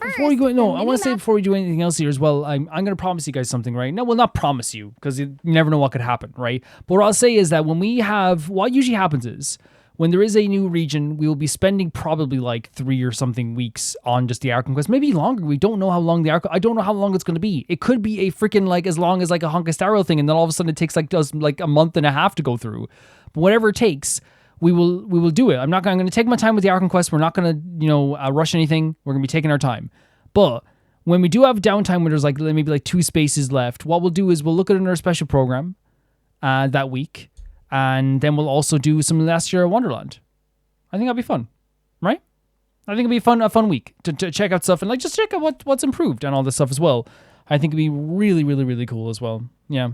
Speaker 1: Before we go,
Speaker 7: First,
Speaker 1: no,
Speaker 7: the
Speaker 1: I want to say
Speaker 7: minimap-
Speaker 1: before we do anything else here as well, I'm going to promise you guys something, right? No, well, not promise you, because you never know what could happen, right? But what I'll say is that when we have, what usually happens is, when there is a new region, we will be spending probably like 3 or something weeks on just the Arc Conquest, maybe longer. We don't know how long the Arc, I don't know how long it's going to be. It could be a freaking like as long as like a Honkastaro thing, and then all of a sudden it takes like a month and a half to go through. But whatever it takes, we will do it. I'm going to take my time with the Arc Conquest. We're not going to, rush anything. We're going to be taking our time. But when we do have downtime where there's like maybe like 2 spaces left, what we'll do is we'll look at another special program that week, and then we'll also do some last year Wonderland. I think that'll be fun, right? I think it'll be a fun week to check out stuff and like just check out what's improved and all this stuff as well. I think it'd be really, really, really cool as well. Yeah.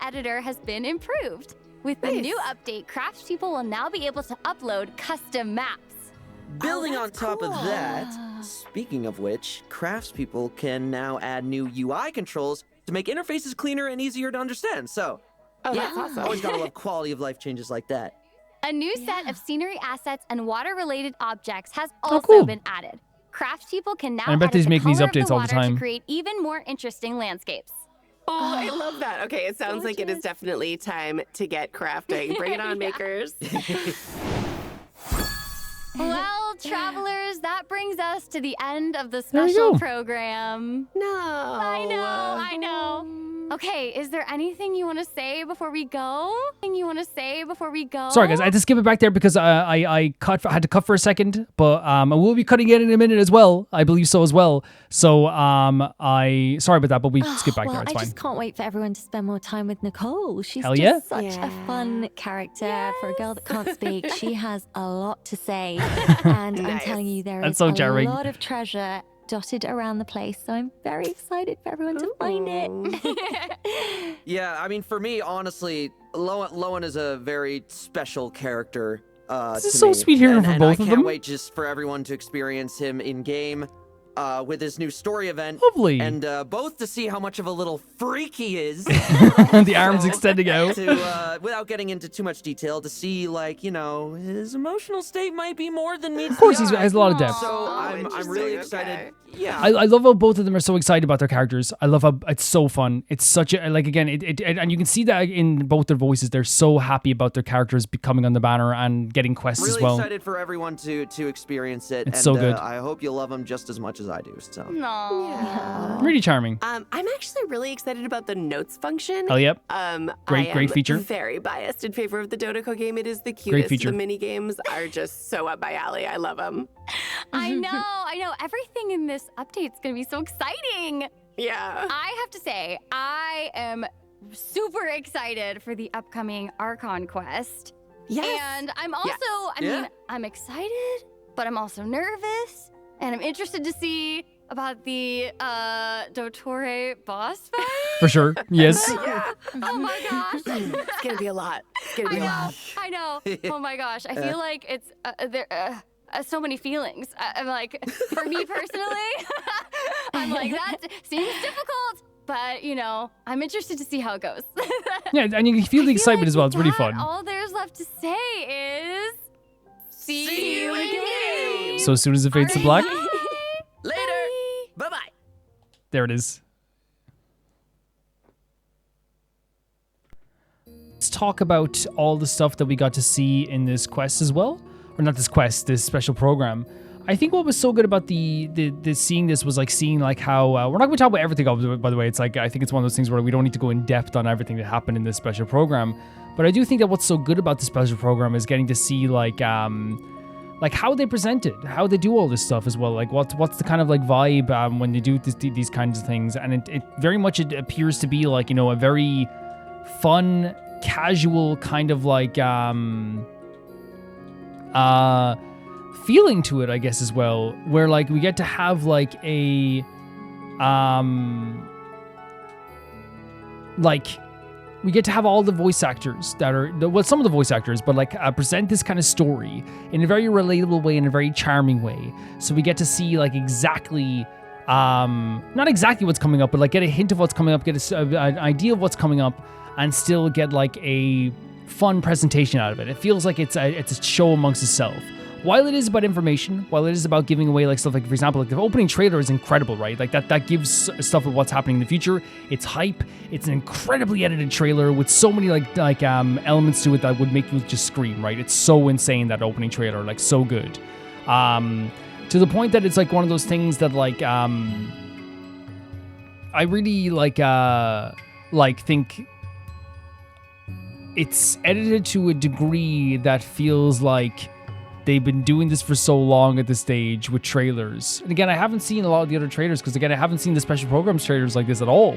Speaker 7: Editor has been improved. With the new update, craftspeople will now be able to upload custom maps.
Speaker 10: Building on top of that, speaking of which, craftspeople can now add new UI controls to make interfaces cleaner and easier to understand. So,
Speaker 9: Oh, that's awesome.
Speaker 10: always gotta love quality of life changes like that.
Speaker 7: A new set of scenery assets and water-related objects has
Speaker 1: Oh,
Speaker 7: also
Speaker 1: cool.
Speaker 7: been added. Craftspeople can now
Speaker 1: I bet
Speaker 7: edit
Speaker 1: he's
Speaker 7: the
Speaker 1: making these
Speaker 7: color of
Speaker 1: updates
Speaker 7: the
Speaker 1: all the
Speaker 7: water
Speaker 1: time.
Speaker 7: to create even more interesting landscapes.
Speaker 9: Oh, I love that. Okay, it sounds like it is definitely time to get crafting. Bring it on, makers.
Speaker 7: Well, travelers, that brings us to the end of the
Speaker 1: There we
Speaker 7: special
Speaker 1: go.
Speaker 7: program.
Speaker 9: No.
Speaker 7: I know. Okay, is there anything you want to say before we go?
Speaker 1: Sorry, guys, I had to skip it back there because I had to cut for a second, but I will be cutting it in a minute as well. I believe so as well. So sorry about that, but we skip back
Speaker 4: well,
Speaker 1: there. It's
Speaker 4: I
Speaker 1: fine.
Speaker 4: just can't wait for everyone to spend more time with Nicole. She's
Speaker 1: Hell
Speaker 4: just
Speaker 1: yeah.
Speaker 4: such a fun character for a girl that can't speak. She has a lot to say, and I'm telling you, there
Speaker 1: That's
Speaker 4: is
Speaker 1: so
Speaker 4: a
Speaker 1: jarring.
Speaker 4: lot of treasure dotted around the place. So I'm very excited for everyone to find it.
Speaker 10: Yeah, I mean, for me, honestly, Lowen is a very special character.
Speaker 1: This
Speaker 10: to
Speaker 1: is so
Speaker 10: me.
Speaker 1: sweet hearing from
Speaker 10: and
Speaker 1: both
Speaker 10: I
Speaker 1: of
Speaker 10: can't
Speaker 1: them.
Speaker 10: wait just for everyone to experience him in game. With his new story event.
Speaker 1: Lovely.
Speaker 10: And both to see how much of a little freak he is.
Speaker 1: The arms extending out.
Speaker 10: To, without getting into too much detail, to see, like, you know, his emotional state might be more than meets
Speaker 1: Of course,
Speaker 10: the
Speaker 1: he
Speaker 10: eye.
Speaker 1: has a lot of depth.
Speaker 10: So I'm really excited. Yeah.
Speaker 1: I love how both of them are so excited about their characters. I love how it's so fun. It's such a, like, again, it and you can see that in both their voices. They're so happy about their characters becoming on the banner and getting quests
Speaker 10: Really
Speaker 1: as well.
Speaker 10: excited for everyone to experience it.
Speaker 1: It's
Speaker 10: and,
Speaker 1: so good.
Speaker 10: I hope you love them just as much as I do. So.
Speaker 7: No.
Speaker 1: Really charming.
Speaker 9: I'm actually really excited about the notes function.
Speaker 1: Hell yep.
Speaker 9: Great
Speaker 1: feature.
Speaker 9: Very biased in favor of the Dodoko game. It is the
Speaker 1: Great
Speaker 9: cutest.
Speaker 1: feature.
Speaker 9: The mini games are just so up my alley. I love them.
Speaker 7: I know. Everything in this update's gonna be so exciting.
Speaker 9: Yeah.
Speaker 7: I have to say, I am super excited for the upcoming Archon quest.
Speaker 9: Yes.
Speaker 7: And I'm also, I'm excited, but I'm also nervous. And I'm interested to see about the Dottore boss fight.
Speaker 1: For sure. Yes.
Speaker 9: Yeah.
Speaker 7: Oh my gosh.
Speaker 9: It's gonna be a lot. It's gonna be a lot.
Speaker 7: I know. Oh my gosh. I feel like it's there. So many feelings. I'm like, for me personally, I'm like, that seems difficult, but you know, I'm interested to see how it goes.
Speaker 1: Yeah, and you can feel the excitement as well. It's really fun.
Speaker 7: All there's left to say is, see you again.
Speaker 1: So as soon as it fades to black,
Speaker 10: Later. Bye-bye.
Speaker 1: there it is. Let's talk about all the stuff that we got to see in this quest as well. Or not this quest, this special program. I think what was so good about the seeing this was like seeing like how we're not going to talk about everything. By the way, it's like I think it's one of those things where we don't need to go in depth on everything that happened in this special program. But I do think that what's so good about the special program is getting to see like how they present it, how they do all this stuff as well. Like what's the kind of like vibe when they do these kinds of things, and it very much it appears to be like, you know, a very fun, casual kind of like feeling to it, I guess, as well, where like we get to have like a we get to have all the voice actors that are, well, some of the voice actors, but like present this kind of story in a very relatable way, in a very charming way. So we get to see like exactly, not exactly what's coming up, but like get a hint of what's coming up, get an idea of what's coming up, and still get like a fun presentation out of it. It feels like it's a show amongst itself. While it is about information, while it is about giving away like stuff, like for example, like the opening trailer is incredible, right? Like that gives stuff of what's happening in the future. It's hype. It's an incredibly edited trailer with so many like elements to it that would make you just scream, right? It's so insane, that opening trailer, like so good. To the point that it's like one of those things that like I really think it's edited to a degree that feels like they've been doing this for so long at this stage with trailers. And again, I haven't seen a lot of the other trailers because again, I haven't seen the special programs trailers like this at all.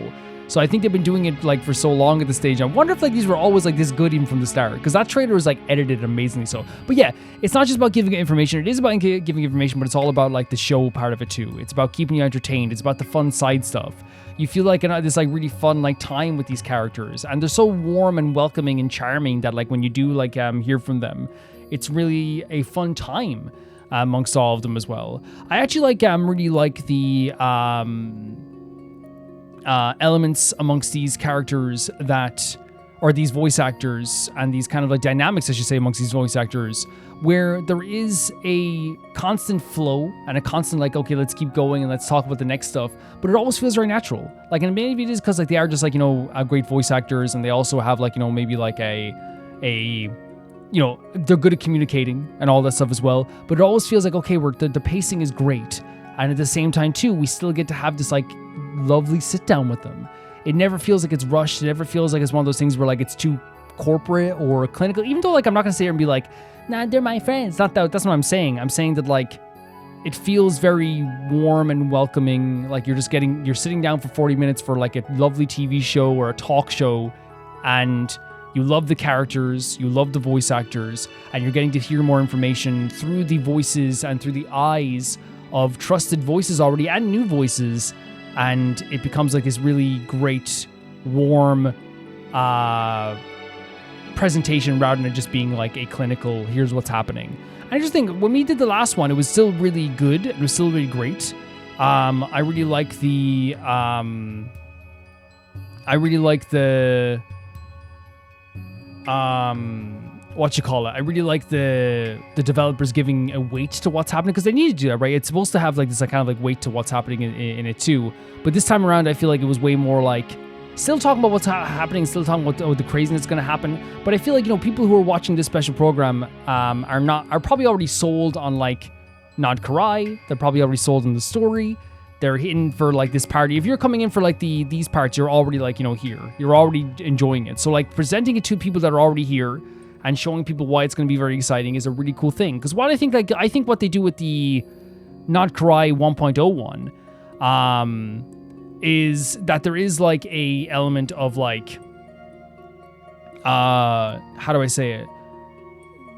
Speaker 1: So I think they've been doing it like for so long at this stage. I wonder if like these were always like this good even from the start, because that trailer was like edited amazingly so. But yeah, it's not just about giving information. It is about giving information, but it's all about like the show part of it too. It's about keeping you entertained. It's about the fun side stuff. You feel like this like really fun like time with these characters, and they're so warm and welcoming and charming that like when you do like hear from them, it's really a fun time amongst all of them as well. I actually like really like the elements amongst these characters that or these voice actors and these kind of like dynamics, I should say, amongst these voice actors, where there is a constant flow and a constant like, okay, let's keep going and let's talk about the next stuff. But it always feels very natural. Like, and maybe it is because like they are just like, you know, great voice actors, and they also have like, you know, maybe like a you know, they're good at communicating and all that stuff as well. But it always feels like, okay, the pacing is great. And at the same time too, we still get to have this like lovely sit down with them. It never feels like it's rushed. It never feels like it's one of those things where like it's too corporate or clinical, even though like I'm not gonna sit here and be like, nah, they're my friends. Not that, that's what I'm saying. I'm saying that like it feels very warm and welcoming. Like you're sitting down for 40 minutes for like a lovely TV show or a talk show, and you love the characters, you love the voice actors, and you're getting to hear more information through the voices and through the eyes of trusted voices already and new voices. And it becomes like this really great, warm presentation rather than it just being like a clinical, here's what's happening. And I just think when we did the last one, it was still really good. It was still really great. I really like the what you call it? I really like the developers giving a weight to what's happening, because they need to do that, right? It's supposed to have like this like, kind of like weight to what's happening in it too. But this time around, I feel like it was way more like still talking about what's happening, still talking about the craziness that's going to happen. But I feel like, you know, people who are watching this special program are probably already sold on like Nod Karai. They're probably already sold on the story. They're in for like this party. If you're coming in for like these parts, you're already like, you know, here. You're already enjoying it. So like presenting it to people that are already here and showing people why it's going to be very exciting is a really cool thing. Because what I think what they do with the Nod Karai 1.01 is that there is like a element of like, how do I say it?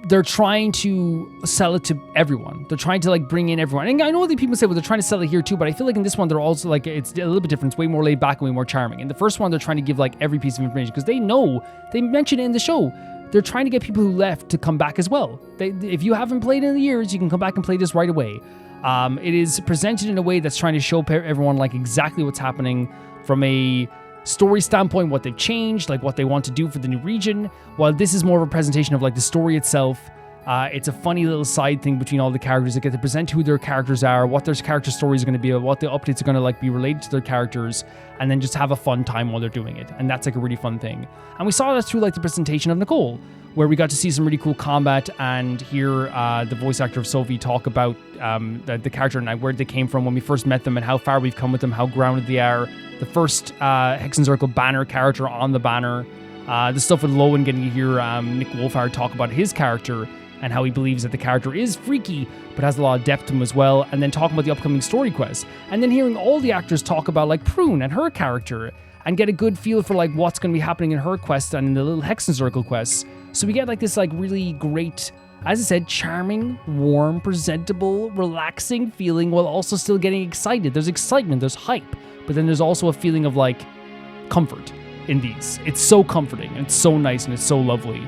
Speaker 1: They're trying to sell it to everyone. They're trying to like bring in everyone. And I know that people say, well, they're trying to sell it here too, but I feel like in this one, they're also like, it's a little bit different. It's way more laid back and way more charming. In the first one, they're trying to give like every piece of information because they know, they mention it in the show. They're trying to get people who left to come back as well. If you haven't played in the years, you can come back and play this right away. It is presented in a way that's trying to show everyone like exactly what's happening from a story standpoint, what they've changed, like what they want to do for the new region. While this is more of a presentation of like the story itself, it's a funny little side thing between all the characters that get to present who their characters are, what their character stories are going to be, what the updates are going to like be related to their characters, and then just have a fun time while they're doing it. And that's like a really fun thing. And we saw that through like the presentation of Nicole, where we got to see some really cool combat and hear the voice actor of Sophie talk about the character and where they came from when we first met them and how far we've come with them, how grounded they are. The first Hexen Circle banner character on the banner. The stuff with Lowen, getting to hear Nick Wolfhard talk about his character and how he believes that the character is freaky but has a lot of depth to him as well. And then talking about the upcoming story quest. And then hearing all the actors talk about like Prune and her character and get a good feel for like what's going to be happening in her quest and in the little Hexen Circle quests. So we get like this like really great, as I said, charming, warm, presentable, relaxing feeling while also still getting excited. There's excitement, there's hype, but then there's also a feeling of like comfort in these. It's so comforting and it's so nice and it's so lovely.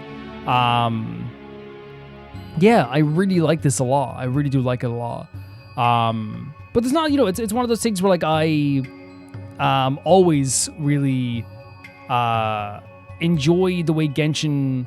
Speaker 1: Yeah, I really like this a lot. I really do like it a lot. But there's not, you know, it's one of those things where like I always really enjoy the way Genshin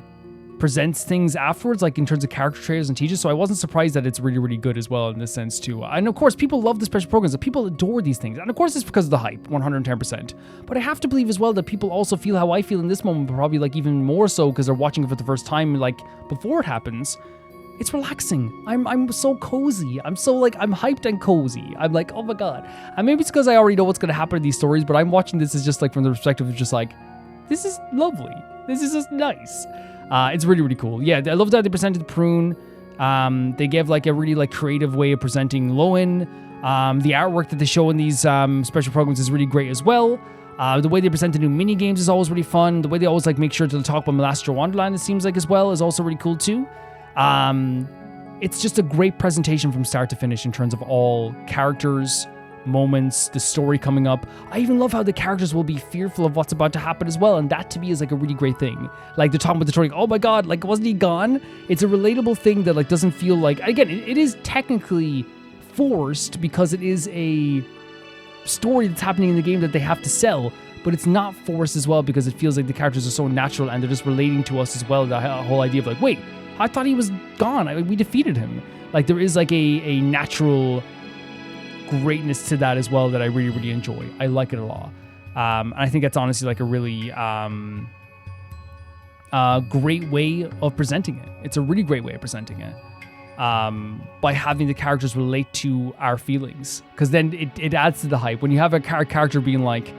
Speaker 1: presents things afterwards, like in terms of character trailers and teases. So I wasn't surprised that it's really, really good as well in this sense too. And of course, people love the special programs. People adore these things. And of course, it's because of the hype, 110%. But I have to believe as well that people also feel how I feel in this moment, but probably like even more so because they're watching it for the first time, like before it happens. It's relaxing. I'm so cozy. I'm so like, I'm hyped and cozy. I'm like, oh my God. And maybe it's because I already know what's going to happen in these stories, but I'm watching this as just like from the perspective of just like, this is lovely. This is just nice. It's really, really cool. Yeah, I love that they presented Prune. They gave like a really like creative way of presenting Lowen. The artwork that they show in these special programs is really great as well. The way they present the new mini games is always really fun. The way they always like make sure to talk about Melastro Wonderland, it seems like as well, is also really cool too. It's just a great presentation from start to finish in terms of all characters, moments, the story coming up. I even love how the characters will be fearful of what's about to happen as well, and that to me is like a really great thing. Like they're talking about the story, oh my God, like wasn't he gone? It's a relatable thing that like doesn't feel like, again, it is technically forced because it is a story that's happening in the game that they have to sell, but it's not forced as well because it feels like the characters are so natural and they're just relating to us as well. The whole idea of like, wait, I thought he was gone. We defeated him. Like there is like a natural greatness to that as well that I really, really enjoy. I like it a lot. And I think that's honestly like a really great way of presenting it. It's a really great way of presenting it. By having the characters relate to our feelings. Because then it adds to the hype. When you have a character being like,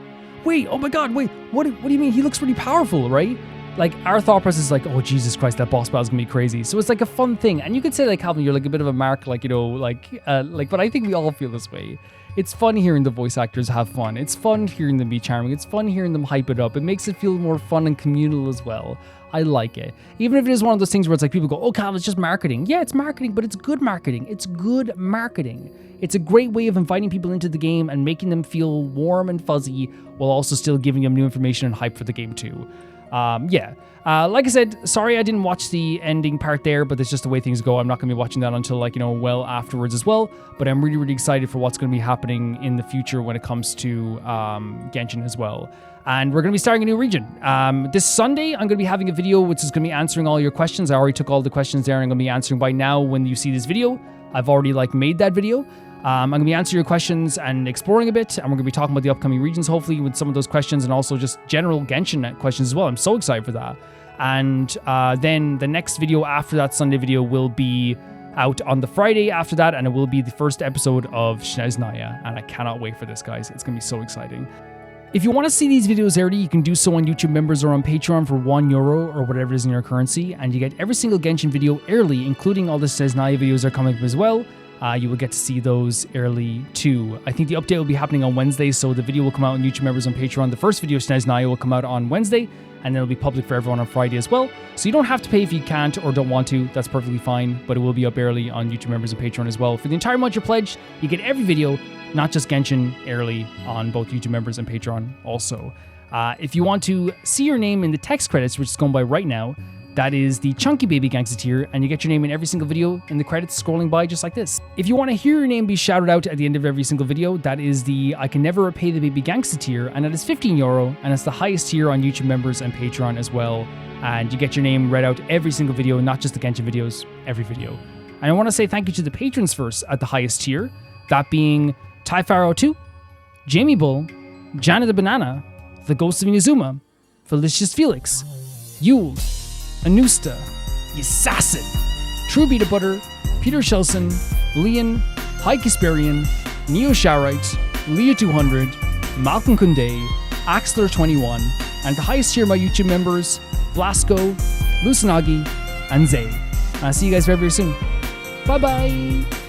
Speaker 1: wait, oh my god, wait, what do you mean? He looks really powerful, right? Like, our thought process is like, oh, Jesus Christ, that boss battle is gonna be crazy. So it's like a fun thing. And you could say, like, Calvin, you're like a bit of a mark, like, you know, like, but I think we all feel this way. It's fun hearing the voice actors have fun. It's fun hearing them be charming. It's fun hearing them hype it up. It makes it feel more fun and communal as well. I like it. Even if it is one of those things where it's like people go, oh, Calvin, it's just marketing. Yeah, it's marketing, but it's good marketing. It's good marketing. It's a great way of inviting people into the game and making them feel warm and fuzzy while also still giving them new information and hype for the game too. Like I said, sorry I didn't watch the ending part there, but that's just the way things go. I'm not going to be watching that until, like, you know, well afterwards as well. But I'm really, really excited for what's going to be happening in the future when it comes to Genshin as well. And we're going to be starting a new region. This Sunday, I'm going to be having a video which is going to be answering all your questions. I already took all the questions there and I'm going to be answering by now when you see this video. I've already, like, made that video. I'm going to be answering your questions and exploring a bit, and we're going to be talking about the upcoming regions, hopefully, with some of those questions, and also just general Genshin questions as well. I'm so excited for that. And then the next video after that Sunday video will be out on the Friday after that, and it will be the first episode of Snezhnaya, and I cannot wait for this, guys. It's going to be so exciting. If you want to see these videos early, you can do so on YouTube members or on Patreon for €1 or whatever it is in your currency, and you get every single Genshin video early, including all the Snezhnaya videos are coming up as well. You will get to see those early too. I think the update will be happening on Wednesday, so the video will come out on YouTube members on Patreon. The first video of Snezhnaya will come out on Wednesday, and then it'll be public for everyone on Friday as well. So you don't have to pay if you can't or don't want to. That's perfectly fine, but it will be up early on YouTube members and Patreon as well. For the entire month you're pledged, you get every video, not just Genshin, early on both YouTube members and Patreon also. If you want to see your name in the text credits, which is going by right now, that is the Chunky Baby Gangsta tier, and you get your name in every single video in the credits scrolling by just like this. If you want to hear your name be shouted out at the end of every single video, that is the I Can Never Repay the Baby Gangsta tier, and that is €15, and it's the highest tier on YouTube members and Patreon as well. And you get your name read out every single video, not just the Genshin videos, every video. And I want to say thank you to the patrons first at the highest tier, that being Typharo2, Jamie Bull, Jana the Banana, The Ghost of Inazuma, Felicious Felix, Yule, Anusta, Yasassin, True Beater Butter, Peter Shelson, Leon, High Kasperian, Neo Sharite, Leo 200, Malcolm Kunde, Axler21, and the highest tier of my YouTube members, Blasco, Lucinagi, and Zay. I'll see you guys very, very soon. Bye bye!